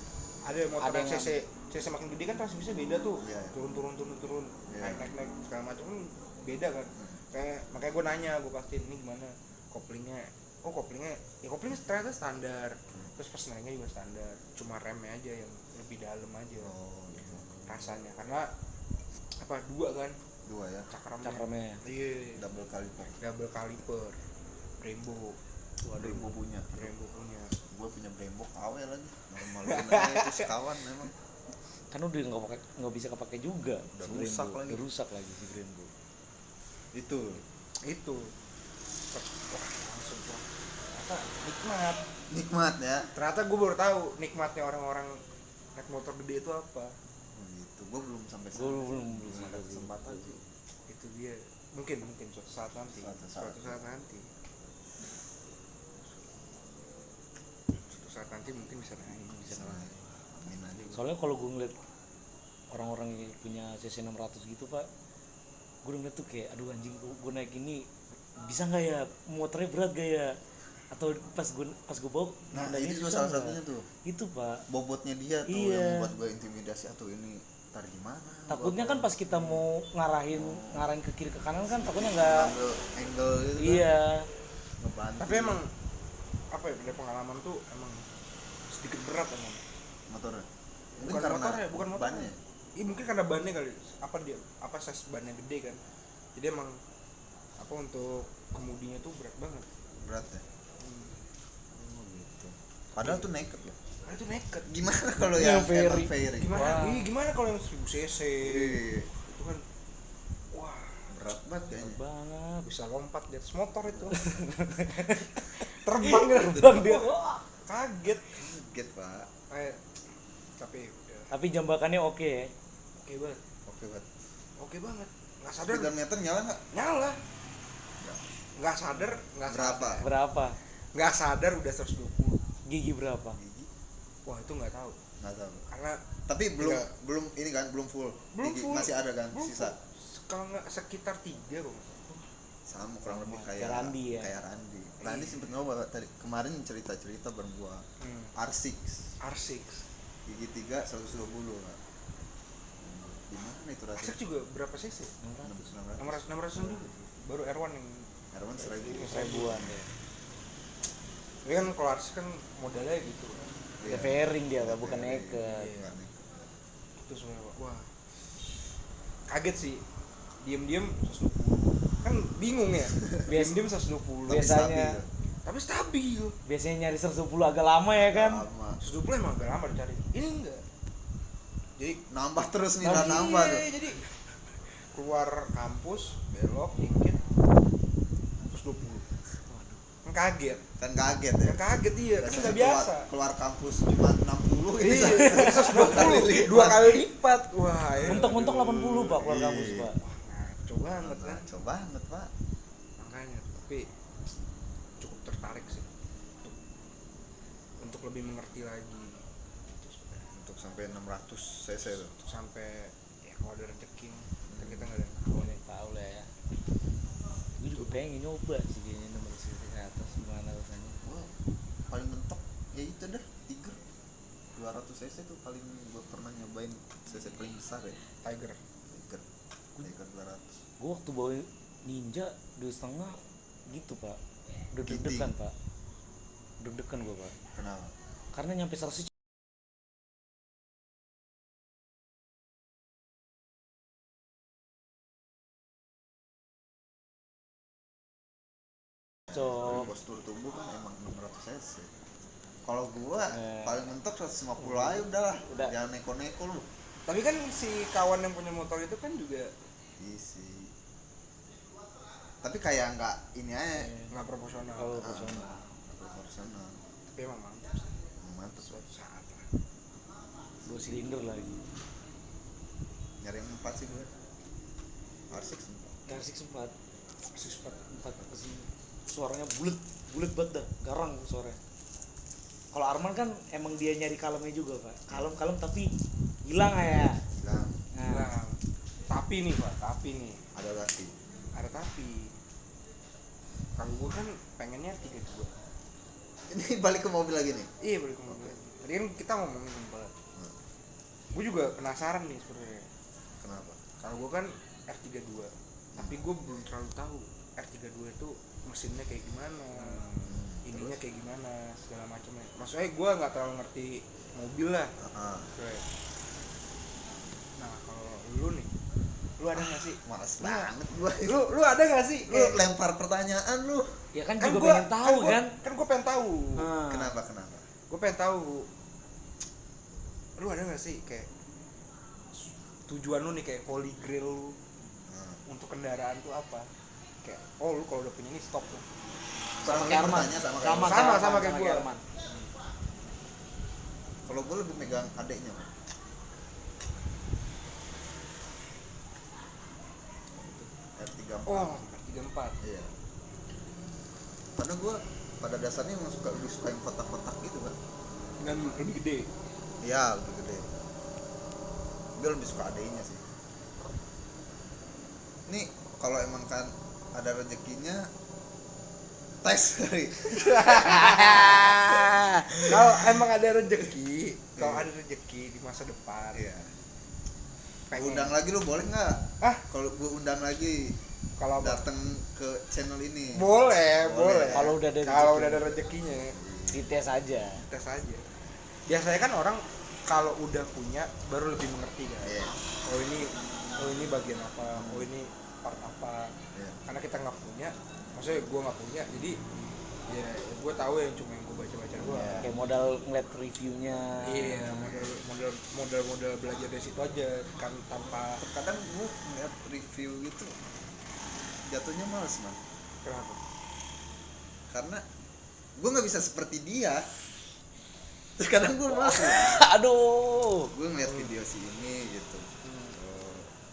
ada motor Ada yang yang cc makin gede kan transmisinya beda tuh. Iya. Turun, Iya. naik segala macam kan beda kan. Kayak makanya gue nanya, gue pastiin ini gimana koplingnya. Oh koplingnya ternyata standar. Terus pas naiknya juga standar, cuma remnya aja yang lebih dalam aja rasanya, karena apa dua ya Cakramnya. iya, double kaliper Brembo. Brembo punya gue punya Brembo KW lagi normal itu sekawan memang Kan udah nggak bisa kepake juga. Udah si rusak Brembo. lagi. Udah rusak lagi si Brembo. itu wah langsung wah ternyata nikmat ya. ternyata gue baru tahu nikmatnya orang-orang naik motor gede itu apa. Gitu gue belum sampai Gue sana. belum ada kesempatan sih. Itu dia, mungkin suatu saat nanti Suatu saat nanti mungkin bisa naik. Amin aja gua. Soalnya kalau gue ngeliat orang-orang yang punya cc 600 gitu pak, gue ngeliat tuh kayak aduh anjing gue naik ini bisa nggak ya, motornya berat gak ya, atau pas gue bawa Nah nandanya ini juga susah salah nggak? satunya tuh Itu pak, bobotnya dia tuh Iya. yang membuat gue intimidasi atau ini ntar gimana takutnya kan pas kita mau ngarahin ke kiri ke kanan kan takutnya nggak. ngambil angle gitu kan Iya, ngebantu. tapi emang apa ya, dari pengalaman tuh emang sedikit berat emang. motornya mungkin Bukan karena motornya, bukan motornya. bannya. Iya mungkin karena bannya kali, apa size bannya gede kan, jadi emang apa untuk kemudinya tuh berat banget. Berat ya. Oh gitu. Padahal tuh naked loh. Nah, itu nekat. Gimana kalau Yang yang emang fairy. fairy? Gimana? Wah. Gimana kalau yang 1000 cc? Iya. Itu kan wah, Berat banget kayaknya. banget. bisa lompat di atas motor itu. Terbang gitu. Terbang dia. Kaget. Kaget pak. Tapi udah Tapi jambakannya oke ya. oke banget. Oke banget. Oke banget. Enggak sadar. Speedometer nyala nggak? Nyala. Enggak sadar, Berapa? Berapa? Enggak sadar udah 120. Gigi berapa? Gigi? Wah, itu enggak tahu. Nggak tahu. Karena Tapi belum Enggak. belum ini kan belum full. belum Gigi full. masih ada kan Belum sisa. full. Kalau enggak sekitar 3 kok. Sama kurang lebih Kayak kayak Randi ya? Kayak Randi. Randi sempet nyoba tadi kemarin cerita bareng gua. R6 R6. gigi 3 120 lah. Gimana itu R6 rasanya? juga berapa cc? 600 juga. Baru R1 yang Erwan 1000. Seribuan ya. ini kan kalau R6 kan modalnya gitu. Ya fairing dia pak, bukan naked. Iya. Itu sebenarnya wah. Kaget sih. Diam-diam 120. Kan bingung ya. Diam-diam 120. Biasanya. Tapi stabil. Biasanya nyari 110 agak lama ya kan. Lama. 120 emang agak lama dicari. Ini enggak. Jadi Nambah terus nih, Nambah. nambah tuh. jadi keluar kampus, belok dikit 120. Kan kaget. Kan kaget ya. Kan kaget iya, kan Biasanya enggak biasa. Keluar kampus cuma 60 ini Iya, 120. 2 kali lipat. Wah, ya. Mentok-mentok 80 pak keluar Iya. kampus pak. Ngaco banget kan. Coba banget pak. Makanya, tapi cukup tertarik sih untuk lebih mengerti lagi. Untuk sampai 600 cc tuh. Untuk sampai ya kalau ada rezeki kita nggak ada yang tahu nih. Tahu lah ya. Gue juga pengen nyoba sih kayaknya nomor cc ke atas gimana rasanya. Wah, paling mentok ya itu dah Tiger 200 cc tuh paling gua pernah nyobain cc paling besar ya. Tiger. Tiger 200. gue waktu bawa Ninja 2,5 gitu pak, udah Giting. deg-degan pak, deg-degan gue pak, Kenapa? karena nyampe 100 cok. Postur tubuh kan emang 600 cc. Kalau gua Eh. paling mentok 150 aja udah. Udah. Jangan neko-neko lu. Tapi kan si kawan yang punya motor itu kan juga Isi. Tapi kayak nggak ini aja. nggak proporsional. Kalau Ah, personal proporsional. Tapi emang mantap sih. Mantap. Suatu saat lah. 2 silinder lagi, Nyari yang 4 sih gue. R6 4. R6 4 suaranya bulet banget dah, garang suaranya. Kalau Arman kan emang dia nyari kalemnya juga pak, kalem tapi hilang ya. Bilang Nah, Nah, tapi nih pak, ada lagi. ada tapi. Kalau gue kan pengennya 32. Ini balik ke mobil lagi nih. Iya boleh kemudian. Tadi kan kita ngomongin tempat. Gue juga penasaran nih sebenarnya. Kenapa? Kalau gue kan R32, tapi gue belum terlalu tahu R32 itu mesinnya kayak gimana, ininya kayak gimana, segala macamnya. Maksudnya gue nggak terlalu ngerti mobil lah. Heeh. Kayak. Nah kalau lu nih, lu ada nggak sih? Males banget gua. Lu ada nggak sih? Lu lempar pertanyaan lu. ya kan juga pengen tahu kan. Kan gue pengen tahu. Nah, Kenapa? Gue pengen tahu. Lu ada nggak sih kayak tujuan lu nih kayak holy grail lu untuk kendaraan tuh apa? Kayak lu kalau udah punya ini stop lah. Sama kayak Arman. bertanya sama Sama kayak sama kayak gua. Arman. kalau gue lebih megang adeknya. R34. Oh, R34. Iya. Karena gue pada dasarnya emang lebih suka yang kotak-kotak gitu kan. Dan lebih gede. Iya, lebih gede. Gue lebih suka adeknya sih. Nih, kalau emang kan ada rezekinya tes kali. Kalau emang ada rezeki, kalau ada rezeki di masa depan, Iya. pengen. Undang lagi lu boleh nggak? Ah, Kalau gue undang lagi kalau apa? datang ke channel ini. Boleh. Kalau udah ada Kalau rezeki. udah ada rezekinya, Dites aja. tes aja. Biasanya kan orang kalau udah punya baru lebih mengerti kan. Iya. Oh ini bagian apa? Oh ini part apa? Iya. Karena kita nggak punya, maksudnya gue nggak punya, jadi ya gue tahu yang cuma yang gue baca-baca doang. Iya. Kayak modal ngeliat reviewnya. Iya, model belajar dari situ aja kan tanpa. Terkadang gue ngeliat review gitu jatuhnya males man. Kenapa? Karena gue nggak bisa seperti dia. Terkadang gue males. Aduh. Gue ngeliat video si ini gitu.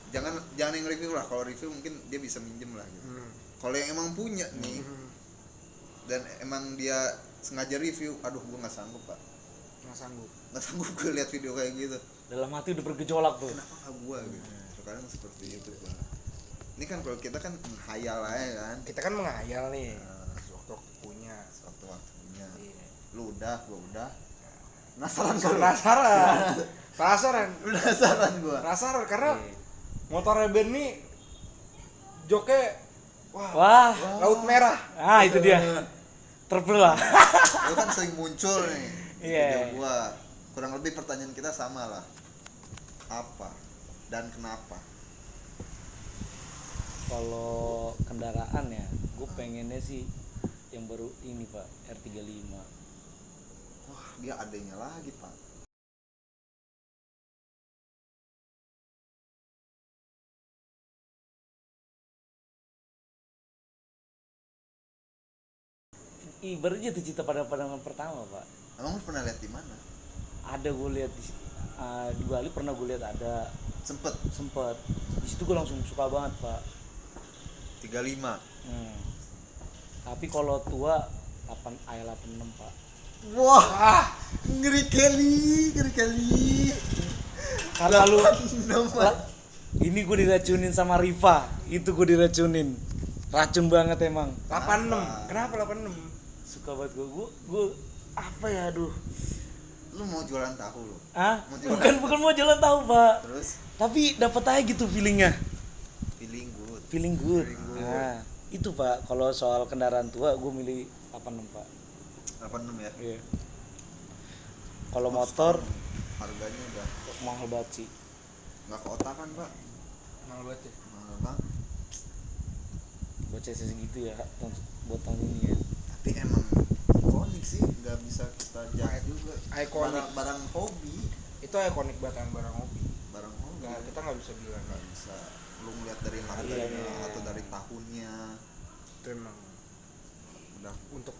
Jangan yang review lah. Kalau review mungkin dia bisa minjem lah gitu. Kalau yang emang punya nih dan emang dia sengaja review, aduh gue nggak sanggup pak. Nggak sanggup gue lihat video kayak gitu. Dalam hati udah bergejolak tuh. Kenapa nggak gue gitu? Terkadang seperti itu pak. Ini kan kalau kita kan menghayal aja kan. Kita kan menghayal nih, Nah, waktu punya. waktu-waktunya. Iya. Lu udah, gue udah. Penasaran kan? Penasaran gue. Penasaran karena Iya. motor Ben nih joknya Wah. laut merah. Ah, itu dia. Terbelah. Lu kan sering muncul nih di Iya. video gua. Kurang lebih pertanyaan kita sama lah. Apa dan kenapa? Kalau kendaraan ya, gue pengennya sih yang baru ini pak, R35. Wah, dia adanya lagi, Pak. Ibaratnya itu cita pada pandangan pertama pak. Emang lu pernah lihat di mana? Ada gue lihat di Bali, pernah gue lihat ada Sempet sempet. Di situ gue langsung suka banget pak. 35. Tapi kalau tua 86 pak. Wah, ngeri kali. Karena lu 86, Pak. ini gue diracunin sama Riva, itu gue diracunin, racun banget emang. 86. Kenapa 86? Suka banget gue apa ya, aduh. Lu mau jualan tahu lu? Ah, Mau jualan. bukan mau jalan tahu pak. Terus Tapi dapat aja gitu feelingnya. feeling good. feeling good. Feeling good. Nah itu pak, kalau soal kendaraan tua gue milih 86 pak. 86 ya. Iya. Kalau Oh, motor sekarang harganya udah mahal banget sih. nggak ke otak kan pak, Mahal banget ya. mahal banget. Buat CC segitu ya buat tahun ini ya. Tapi emang ikonik sih, nggak bisa kita judge juga. Ikonik. Barang hobi, Itu ikonik banget barang hobi. barang hobi. Kita nggak bisa bilang Nggak bisa lu ngeliat dari harganya Iya. atau dari tahunnya. itu emang Udah untuk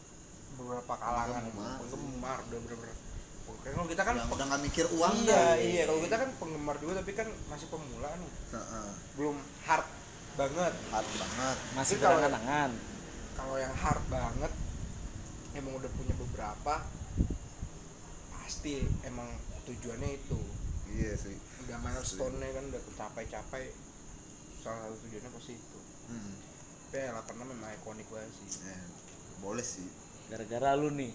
beberapa kalangan penggemar udah bener-bener. Pokoknya kalau kita kan yang udah nggak mikir uang iya dah. iya kalau kita kan penggemar juga tapi kan masih pemula nih, Heeh. belum hard banget. Hard banget. Masih Tapi kalau- berangan-angan. Kalau yang hard banget emang udah punya beberapa, pasti emang tujuannya itu Iya sih. udah milestone-nya kan udah tercapai-capai, salah satu tujuannya pasti itu. Hmm. Tapi 86 memang ikonik banget sih. Boleh sih. Gara-gara lu nih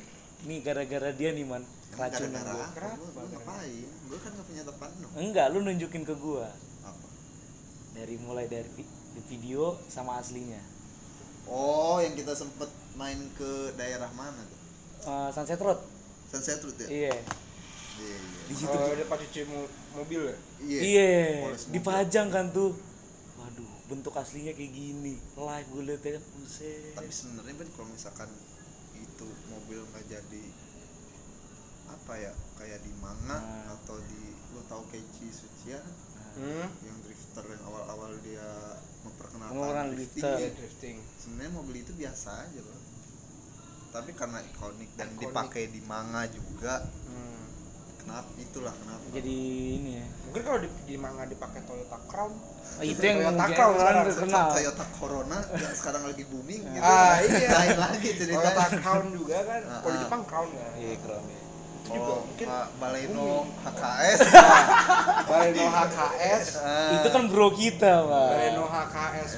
gara-gara dia nih man, Emang keracunan gara-gara gua. apa? Kenapa? Gua ngapain? Gua kan nggak punya teman dong. Enggak, lu nunjukin ke gua Apa? dari mulai dari di video sama aslinya. Oh, yang kita sempet main ke daerah mana tuh? Sunset Road. Sunset Road ya? Iya. Iya. Di situ. Dia pas cuci mobil ya. Iya, Polis mobil. dipajang kan tuh. Waduh, bentuk aslinya kayak gini. Live gue liat ya kan, buset. Tapi sebenarnya Ben kalau misalkan itu mobil nggak jadi apa ya, kayak di manga Nah. atau di lu tahu Keiichi Tsuchiya kan? Yang drifter yang awal-awal dia memperkenalkan Memperkenalkan drifting drifter. Iya ya. drifting. Sebenarnya mobil itu biasa aja loh. Tapi karena ikonik dan Ikonik. dipakai di manga juga, kenapa? Jadi ini ya. Mungkin kalau di manga dipakai Toyota Crown. Itu yang Toyota mungkin Crown sekarang sekarang. terkenal. Toyota Corona yang sekarang lagi booming gitu. Iya. Lain lagi Toyota ceritanya. Crown juga kan. Kalau di Ah. Jepang Crown ya. Iya, keren ya. Itu juga Oh, mungkin Pak Baleno HKS. Baleno HKS. Itu kan bro kita, Pak. Baleno HKS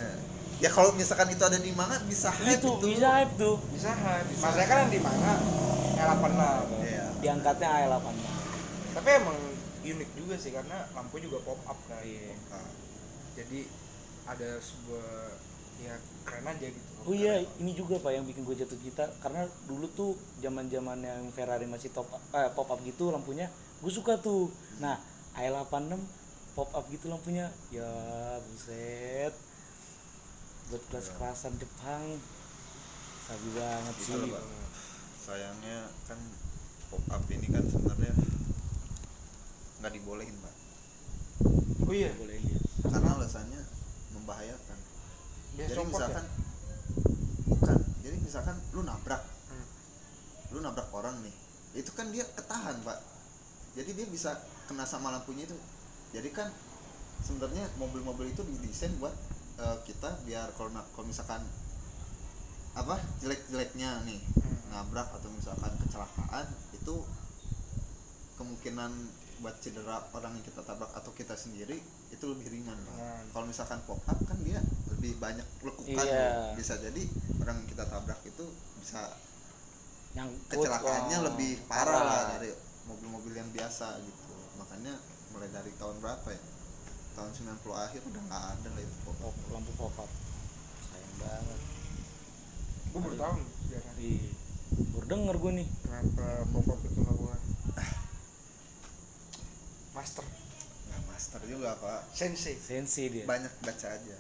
Ya kalau misalkan itu ada di manga bisa hype Itu bisa hype tuh. bisa kan. Masalahnya kan yang di manga L86. Iya. Diangkatnya A86. Tapi emang unik juga sih karena lampu juga pop up kan. Iya. Ah, Jadi ada sebuah ya keren aja gitu. Oh iya, ini juga Pak yang bikin gue jatuh cinta karena dulu tuh zaman-zaman yang Ferrari masih pop up gitu lampunya, gue suka tuh. Nah, i86 pop up gitu lampunya. Ya, buset. Buat kelas-kelasan Jepang. Sabi banget Gitu sih. loh, Pak. Sayangnya kan pop up ini kan sebenarnya nggak dibolehin, Pak. Oh iya, Boleh lihat. Karena alasannya membahayakan. dia Jadi copot misalkan bukan. Jadi misalkan lu nabrak. Hmm. Lu nabrak orang nih. Itu kan dia ketahan, Pak. Jadi dia bisa kena sama lampunya itu. Jadi kan sebenarnya mobil-mobil itu didesain buat kita biar kalau misalkan apa jelek-jeleknya nih nabrak atau misalkan kecelakaan itu kemungkinan buat cedera orang yang kita tabrak atau kita sendiri itu lebih ringan, Pak. Kalau misalkan pop up kan dia lebih banyak lekukan. Iya. Bisa jadi orang yang kita tabrak itu bisa Nyangkut, kecelakaannya wah, lebih parah lah dari mobil-mobil yang biasa gitu. Makanya mulai dari tahun berapa ya? Tahun 90 akhir udah nggak ada lah itu pop up. lampu pop up. Sayang banget. gue baru tahu nih sejarah Iya. Baru denger gue nih. kenapa pop up itu nggak boleh. Master Nggak master juga, Pak. Sensei Sensi dia. Banyak baca aja.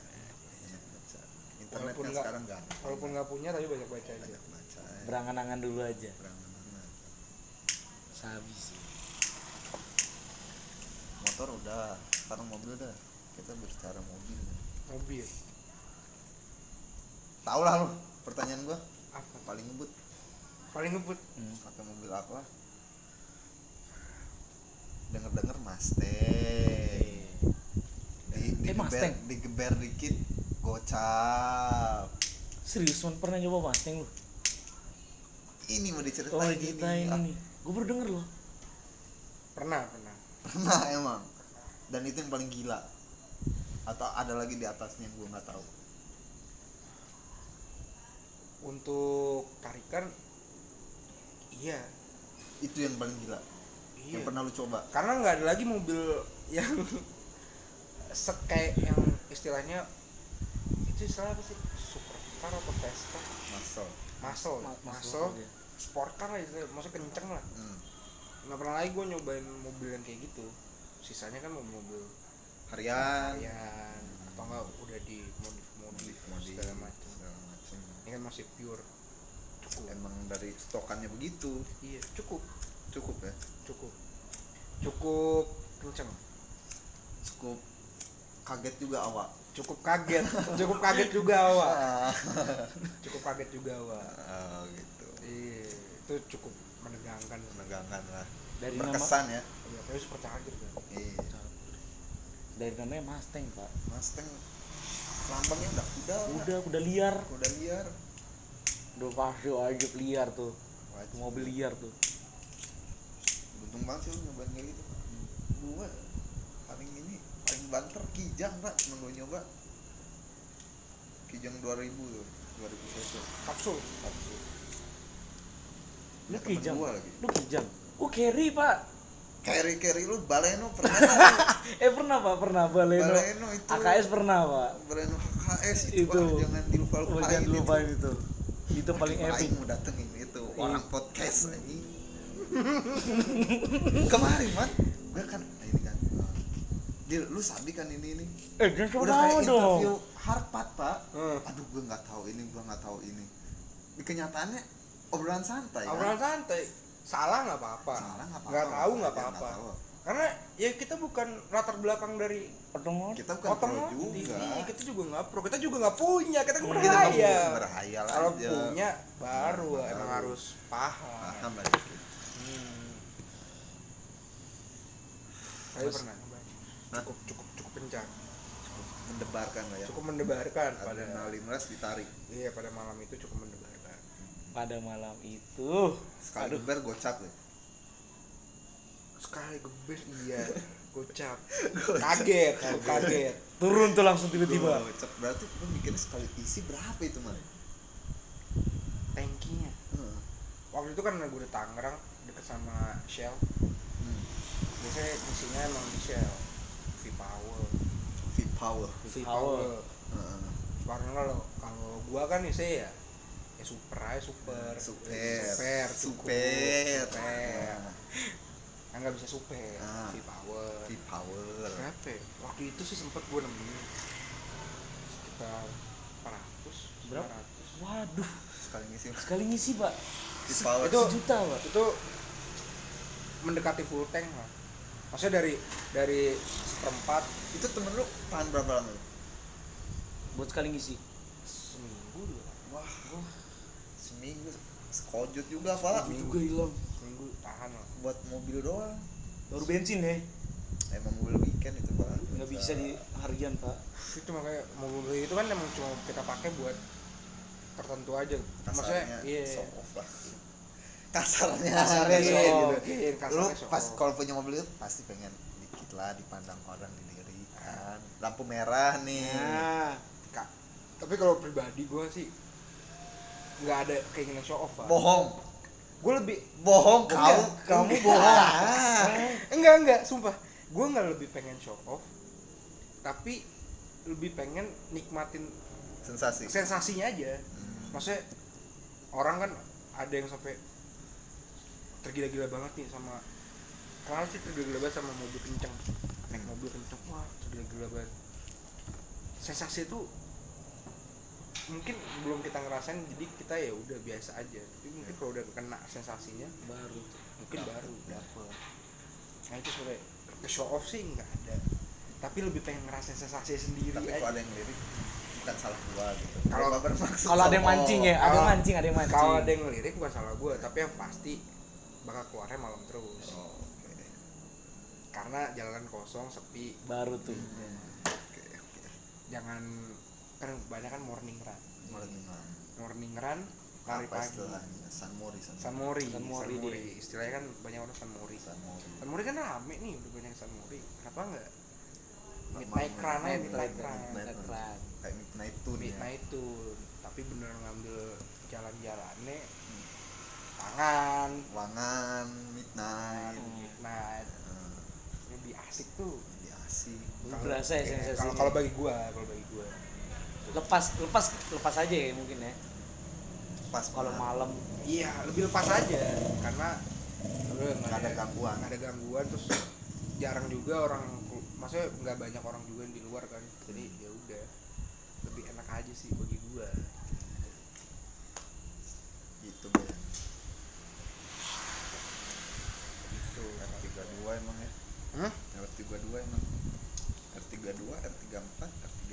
Banyak baca. Internet Walaupun kan nggak- sekarang gampang. walaupun nggak punya tapi banyak baca aja. banyak baca. Berangan-angan dulu aja. Berangan-angan. Sabi sih. Motor udah, sekarang mobil dah. Kita berbicara mobil. Mobil Tahu lah lu pertanyaan gua apa paling ngebut paling ngebut? pakai mobil apa? Dengar-dengar Mustang. Mustang? Digeber dikit gocap. Serius man pernah nyoba Mustang lu? Ini mau Oh, diceritain diceritain ini. ini. Gue baru denger loh. Pernah Pernah emang. Dan itu yang paling gila. Atau ada lagi di atasnya yang gua nggak tahu. untuk tarikan. Iya Itu yang paling gila. iya Yang pernah lu coba. karena nggak ada lagi mobil yang kayak yang istilahnya itu istilah apa sih, supercar atau Vespa, muscle ya. sport car lah istilahnya, maksudnya kenceng lah. Nggak pernah lagi gue nyobain mobil yang kayak gitu. Sisanya kan mobil harian atau enggak udah di modif segala macam. Ini kan masih pure. Emang dari stokannya begitu. Iya, cukup Ya, cukup kenceng, cukup kaget juga awak. cukup kaget juga awak. Gitu. Iya, itu cukup menegangkan lah, Dari berkesan ya. Iya, tapi super kaget kan. Iya. Dari namanya Mustang, Pak. Mustang lambangnya udah Udah liar. Udah Pasti wajib liar tuh. wajib. Mobil liar tuh. Untung banget sih lu nyobain kayak gitu. Gua paling banter Kijang, Pak, temen gua nyoba. Kijang 2000 tuh, 2000 cc. Kapsul. Lu Temen Kijang. gua lagi. Lu Kijang. Carry, Pak. Carry lu Baleno pernah nggak? Pernah Baleno itu. AKS pernah, Pak. Baleno HKS itu. Itu. Wah, jangan dilupain itu. Itu paling epic. Aing mau datengin itu orang podcast anjing. Kemarin man, gue kan ini kan. Dil, lu sabi kan ini. Jangan Udah kayak coba dong. interview Harpat, Pak. Aduh, gue nggak tahu ini. Di kenyataannya obrolan santai. Obrolan santai. Salah nggak apa-apa. Nggak tahu nggak apa-apa. Karena ya kita bukan latar belakang dari Kita bukan pro juga. Kita juga nggak pro. Kita juga nggak punya. Kita Kita berhayal. berhayal Kalau aja. punya baru Baru. emang harus paham. Paham lah dikit. Saya pernah nyobain. Hah? Cukup kencang. Mendebarkan lah ya. Cukup mendebarkan pada Adrenalin rush ditarik. iya pada malam itu cukup mendebarkan. Pada malam itu. Sekali geber gocap ya. Sekali geber iya, gocap. Kaget. Turun tuh langsung tiba-tiba. Gocap berarti lu mikirnya sekali isi berapa itu, Man? Tankinya. Waktu itu kan gue di Tangerang deket sama Shell. Biasanya isinya emang di Shell. V-Power. Karena kalau gua kan isinya ya super. Kan nggak bisa super. V-Power. Berapa? Waktu itu sih sempet gua nemuin sekitar 400. Berapa? 500. Waduh, Sekali ngisi Pak. V-Power. Itu Sejuta, Pak. Itu mendekati full tank lah. Maksudnya dari seperempat. Itu temen lu tahan berapa lama? Buat sekali ngisi. Seminggu. Wah, seminggu sekojot juga, Pak. Juga hilang. Seminggu tahan lah. Buat mobil doang. Baru bensin ya. Emang mobil weekend itu, Pak. Nggak bisa di harian, Pak. Itu makanya mobil itu kan emang cuma kita pakai buat tertentu aja. Maksudnya iya. Show off lah. Kasarnya Kasarnya show off. gitu. Lu Show pas off. kalau punya mobil itu pasti pengen dikit lah dipandang orang di diri kan. Lampu merah nih. Nah, Tapi kalau pribadi gue sih nggak ada keinginan show off, Pak. Bohong. Gue lebih Bohong kamu bohong. enggak, sumpah. Gue nggak lebih pengen show off, tapi lebih pengen nikmatin sensasinya aja. Maksudnya orang kan ada yang sampai tergila-gila banget nih sama, kenapa sih tergila-gila banget sama mobil kenceng, naik mobil kenceng, wah tergila-gila banget. Sensasi itu mungkin belum kita ngerasain, jadi kita ya udah biasa aja. Tapi mungkin kalau udah kena sensasinya baru. mungkin baru dapet. Nah itu sebenarnya ke show off sih nggak ada, tapi lebih pengen ngerasain sensasi sendiri. Tapi aja. kalau ada yang lirik bukan salah gua gitu. Kalau bermaksud Kalau ada yang mancing ya, ada yang mancing. Kalau ada yang ngelirik bukan salah gue, tapi yang pasti bakal keluarnya malam terus. Oke. Karena jalanan kosong, sepi. Baru tuh. Oke. Jangan, kan banyak kan morning run, lari Apa pagi. istilahnya? Sunmori. Dia. Istilahnya kan banyak orang Sunmori kan rame nih, udah banyak Sunmori. Kenapa enggak midnight run aja, midnight run. Kayak midnight tune ya. Midnight tune, tapi bener ngambil jalan-jalannya Wangan midnight. Lebih asik tuh. Lebih asik. Berasa ya sensasinya. Kalau bagi gua lepas aja ya mungkin ya pas kalau malam. Iya, lebih lepas aja karena nggak ada gangguan. nggak ada gangguan, terus jarang juga orang, maksudnya nggak banyak orang juga yang di luar kan, jadi ya udah lebih enak aja sih bagi gua gitu Ben. gitu. R32 emang ya. R32 emang. R32, R34, R35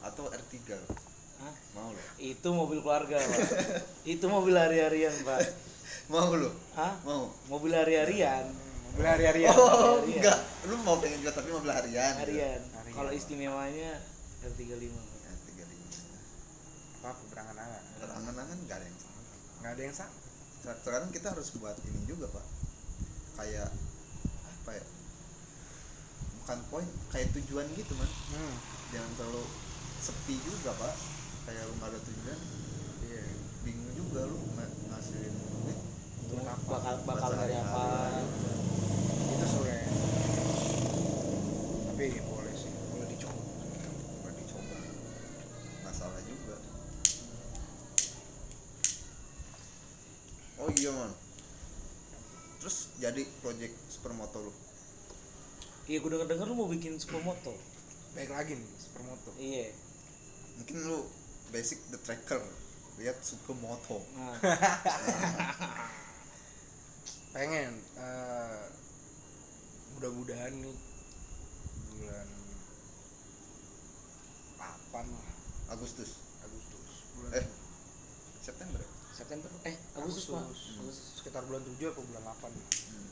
atau R3 lo. Hah? Mau lo? Itu mobil keluarga Pak. Itu mobil hari-harian Pak. Mau lo? Hah? Mau? Mobil hari-harian. Mobil hari-harian. Oh, Harian. enggak. Lu mau pengen juga tapi mobil harian. Harian. Harian. Kalau istimewanya R35. R35. Apa berangan-angan, Berangan-angan enggak ada yang salah. nggak ada yang sama. Sekarang kita harus buat ini juga, Pak. Kayak apa ya? Bukan poin, kayak tujuan gitu, Man. Jangan terlalu sepi juga, Pak. Kayak lu nggak ada tujuan, Iya. bingung juga lu ngasilin duit. Itu Apa? bakal dari apa? Itu sebenarnya, tapi boleh sih, boleh dicoba. Coba dicoba. Masalah juga. Oh iya, Man. Terus jadi project supermoto lu. Iya, gue denger lu mau bikin supermoto. Baik lagi nih, supermoto. Iya. Mungkin lu basic the tracker, lihat supermoto. Nah, Pengen mudah-mudahan nih bulan 8 lah, Agustus. bulan September. September Agustus Pak. Agustus. sekitar bulan 7 atau bulan 8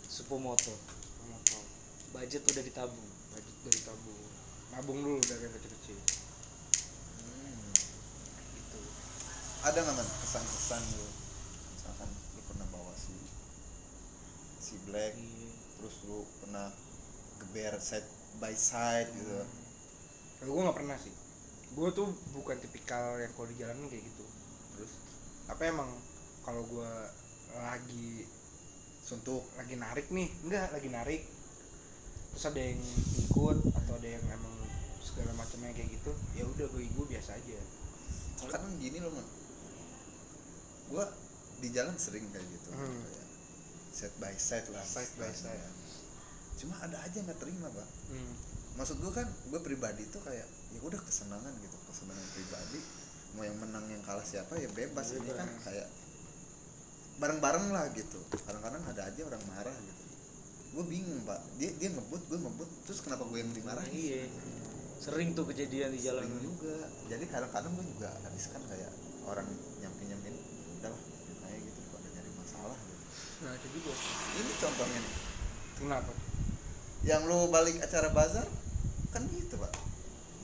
Supermoto. supermoto. Budget udah ditabung. Budget dari tabung, nabung dulu dari yang kecil-kecil gitu. Ada nggak, Man, kesan-kesan lu? Misalkan lu pernah bawa si Black, Iya. terus lu pernah geber side by side gitu. Kalau gue nggak pernah sih, gue tuh bukan tipikal yang kalau di jalanan kayak gitu. Terus Apa emang kalau gue lagi suntuk. narik nih, lagi narik, terus ada yang ikut atau ada yang emang segala macamnya kayak gitu, ya udah gue biasa aja. Kadang gini loh, Man, gua di jalan sering kayak gitu, kayak side by side lah, Side by side. cuma ada aja nggak terima, Pak. Maksud gua kan, gua pribadi tuh kayak ya udah kesenangan gitu, kesenangan pribadi, mau yang menang yang kalah siapa ya bebas. Ini kan kayak bareng-bareng lah gitu. Kadang-kadang ada aja orang marah gitu, gue bingung, Pak. Dia ngebut, gue ngebut, terus kenapa gue yang dimarahin? Iya. Sering tuh kejadian di jalan. Sering juga. Jadi kadang-kadang gue juga riskan kayak orang nyampe-nyampein, udahlah kayak gitu, pada nyari masalah gitu. Nah itu juga. Ini contohnya nih, Kenapa? yang lu balik acara bazar kan gitu, Pak.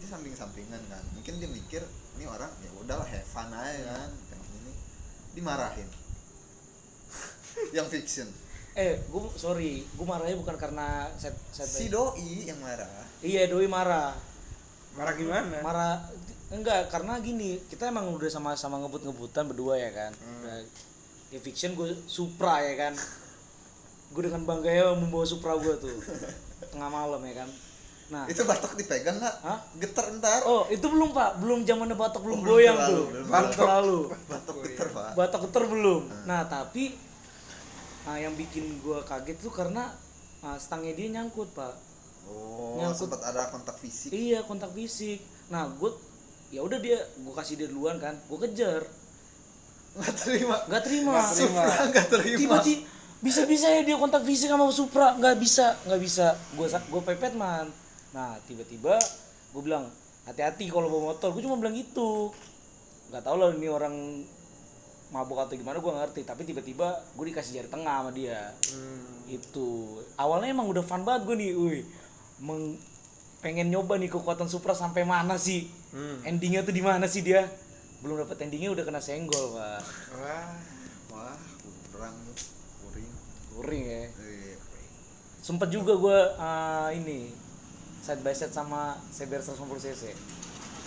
Dia samping-sampingan kan, mungkin dia mikir ini orang ya udahlah have fun aja kan, yang ini dimarahin. Yang fiction gue marahnya bukan karena si doi yang marah. Iya, doi marah. Marah gimana? Marah enggak, karena gini, kita emang udah sama-sama ngebut-ngebutan berdua ya kan. Udah, ya fiction gue Supra ya kan. Gue dengan bangganya membawa Supra gue tuh tengah malam ya kan. Nah, Itu batok dipegang nggak? hah? Geter ntar. Oh, itu belum, Pak. Belum zamannya batok belum belum goyang terlalu, tuh. belum Belum terlalu. Batok geter, Pak. Batok geter belum. Nah, tapi yang bikin gua kaget tuh karena stangnya dia nyangkut, Pak. Oh, Nyangkut. sempat ada kontak fisik. Iya, kontak fisik. Nah, ya udah gua kasih dia duluan kan. Gua kejar. Nggak terima. Nggak terima. Supra nggak terima. Tiba-tiba bisa-bisa ya dia kontak fisik sama Supra. Nggak bisa. Gua pepet, Man. Nah, tiba-tiba gue bilang hati-hati kalau bawa motor. Gue cuma bilang gitu. Nggak tahu lah ini orang mabuk atau gimana, gue ngerti. Tapi tiba-tiba gue dikasih jari tengah sama dia. Itu awalnya emang udah fun banget gue nih. Pengen nyoba nih kekuatan Supra sampai mana sih. Endingnya tuh di mana sih dia. Belum dapat endingnya udah kena senggol, Pak. Wah, kurang lu. Kuring ya. Iya. Sempet juga gue ini side by side sama CBR 150 cc.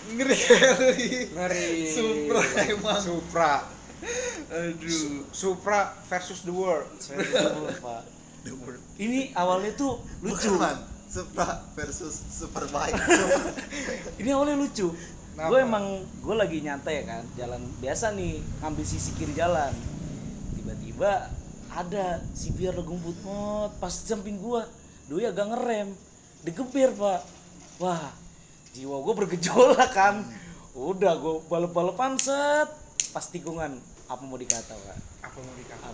Ngeri. Supra emang. Supra. Aduh. Supra versus the world. Pak. Ini awalnya tuh lucu. Bukan, Man. Supra versus Superbike. Ini awalnya lucu. gue emang gue lagi nyantai kan, jalan biasa nih, ngambil sisi kiri jalan, tiba-tiba ada si biar legumbut pas samping gue, doi agak ngerem, digeber pak, wah jiwa gue bergejolak kan, udah gue balap-balapan set, pas tikungan, apa mau dikata pak? Apa mau dikata?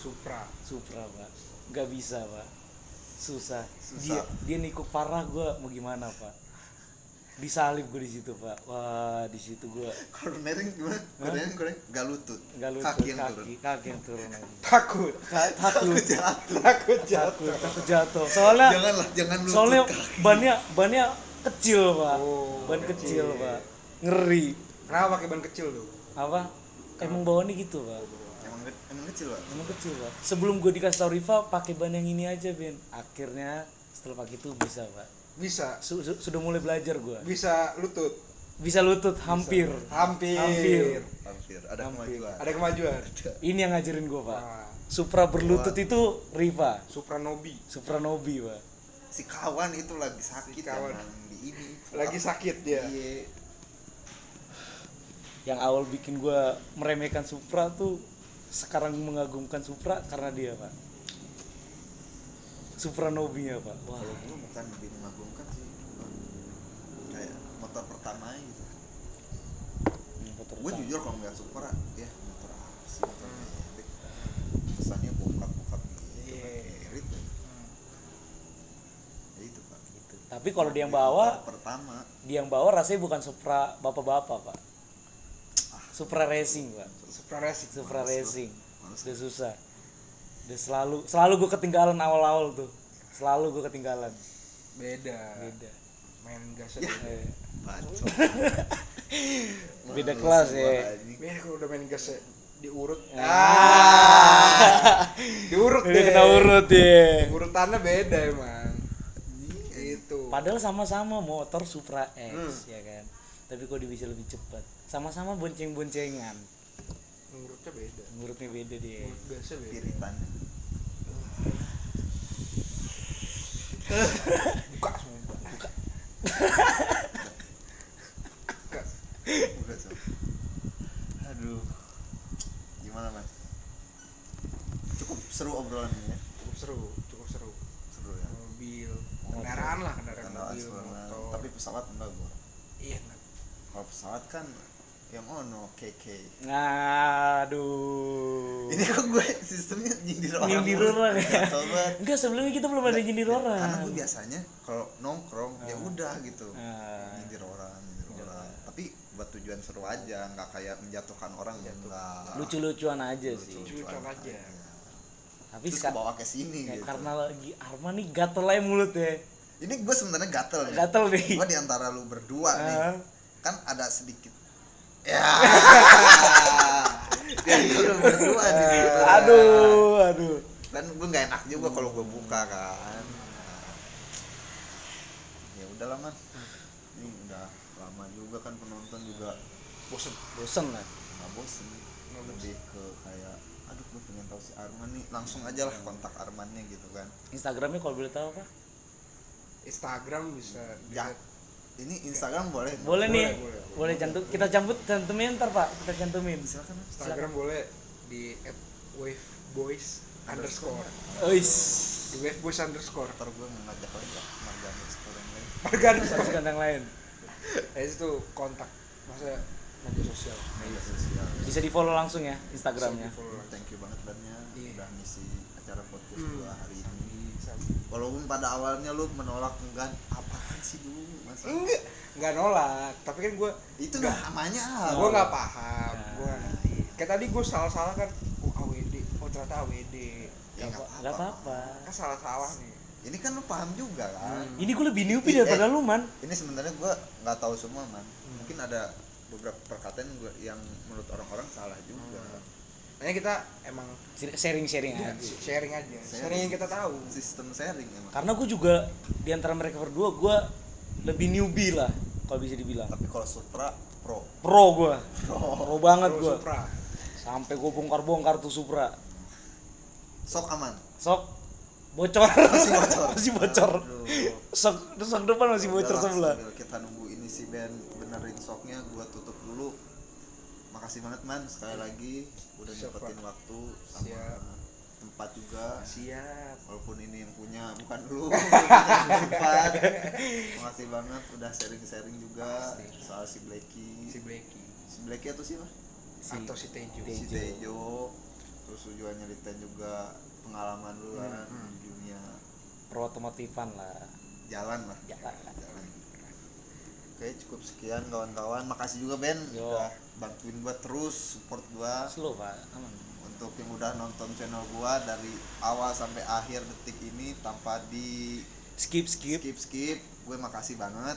Supra Pak, nggak bisa pak, susah. Dia nikuk parah, gue mau gimana pak? Disalib gue di situ pak, wah di situ gue Cornering gimana? Cornering gak lutut. kaki yang turun lagi. takut Takut jatuh. Soalnya Jangan lutut. soalnya bannya kecil pak, ban kecil. kecil pak, ngeri. Kenapa pakai ban kecil tuh? Apa? Emang bawaannya gitu pak. Emang kecil pak. Emang kecil pak. Sebelum gue dikasih tau Riva pakai ban yang ini aja Ben. Akhirnya setelah pakai itu bisa pak. Bisa Sudah mulai belajar gue. bisa lutut. Bisa lutut hampir. Hampir. Ada kemajuan. Ini yang ngajarin gue pak. Nah, Supra berlutut itu Riva. Supranobi. Supranobi pak. Si kawan itu lagi sakit kawan. emang di ini. Lagi sakit dia. Iya. Yang awal bikin gue meremehkan Supra tuh sekarang mengagumkan Supra karena dia pak. Supranobi-nya pak. Wah. Kalau gue bukan lebih mengagumkan sih, kayak motor pertama gitu. Gue jujur kalau ngeliat Supra, ya motor apa sih, motor merit. Kesannya bokap gitu, merit. Ya itu pak. Gitu. Tapi kalau dia yang bawa, pertama, dia yang bawa rasanya bukan Supra bapak-bapak pak. Supra Racing pak. Supra Racing. Udah susah. Udah selalu gue ketinggalan awal-awal tuh. Selalu gue ketinggalan. Beda. Main gas aja. bacot. Beda kelas ya. Beda kalau udah main gas diurut. Diurut Diurut dia deh. kena urut ya. Urutannya beda emang. Itu. Padahal sama-sama motor Supra X ya kan. Tapi kok dia bisa lebih cepat. Sama-sama bonceng-boncengan. Urutnya beda. Dia. Urut gasnya beda. Piritannya. Buka semua. Buka. Bukan sob. Aduh. Gimana mas? Cukup seru obrolan ini ya. Cukup seru. Seru ya. Mobil, kendaraan mobil, sebenarnya. motor. Tapi pesawat enggak gua. Iya. Kalau pesawat kan yang KK. Aduh. Ini kok gue sistemnya nyindir orang. Nyindir orang ya. Coba. Enggak, sebelumnya kita belum ada nyindir orang. Karena gue biasanya kalau nongkrong ya udah gitu. Nyindir orang. Tapi buat tujuan seru aja, nggak kayak menjatuhkan orang ya enggak. Lucu-lucuan aja sih. Lucu-lucuan aja. Tapi Terus bawa ke sini ya, gitu. karena lagi Arman nih gatel aja mulut ya. Ini gue sebenarnya gatel nih. Gatel nih. Gue di antara lu berdua nih. Kan ada sedikit. Ya. Di antara lu berdua di situ. Aduh. Kan gue nggak enak juga kalau gue buka kan. Ya udahlah man. Ini udah lama juga kan penonton juga Bosen lah. nggak bosen. Lebih ke kayak aduh gue pengen tahu si Arman nih, langsung aja lah kontak Armannya gitu kan. Instagramnya kalau boleh tahu apa? Instagram bisa Ya, ini Instagram boleh? Boleh nih. boleh. Boleh kita cantumin ntar Pak, kita cantumin. Silakan. Instagram boleh di @waveboys_. Ois. Di waveboys_. Ntar gue ngajak lagi ya, Margani sekolah yang lain. Margan. Satu kandang lain. Itu kontak. Masa media sosial. Media sosial. Bisa di-follow langsung ya Instagramnya. Thank you banget Bannya udah ngisi acara podcast gua hari ini. Walaupun pada awalnya lu menolak enggan, apaan sih dulu masa? Enggak nolak, tapi kan gue Itu namanya apa? gue nggak paham. Kayak tadi gue salah kan, AWD, ternyata AWD. Ya Enggak apa-apa. Kan salah nih. Ini kan lu paham juga kan? Ini gue lebih newbie daripada lu, Man. Ini sebenarnya gua nggak tahu semua man. Mungkin ada beberapa perkataan yang menurut orang-orang salah juga. Makanya kita emang Sharing-sharing aja. sharing aja. Sharing yang kita tahu. Sistem sharing emang. Karena gue juga di antara mereka berdua gue lebih newbie lah kalau bisa dibilang. Tapi kalau Supra pro. Pro gue. Pro banget gue. Supra. Sampai gue bongkar-bongkar tuh Supra. Sok aman. Sok bocor. Masih bocor. Sok depan masih bocor Udah lah, sebelah. sambil kita nunggu ini si Ben benerin shocknya gua tutup dulu. Makasih banget man sekali lagi udah Siap, nyempetin Pak. waktu sama Siap. tempat juga. Siap. Walaupun ini yang punya bukan lu punya tempat. Makasih banget udah sharing-sharing juga Pasti. soal si Blacky. Si Blacky atau siapa? Atau si Tejo. Si Tejo. Terus lu juga nyeritain juga pengalaman lu kan di dunia pro otomotifan lah. jalan lah. Jalan. Oke, cukup sekian kawan-kawan. Makasih juga Ben Yo. udah bantuin gua terus, support gua. Slow pak, aman. Untuk yang udah nonton channel gua dari awal sampai akhir detik ini tanpa di Skip. skip, gue makasih banget.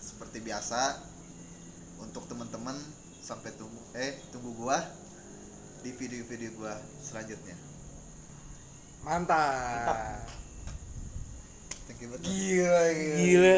Seperti biasa untuk teman-teman sampai tunggu gua di video-video gua selanjutnya. Mantap. Thank you banget. Gila. Gila.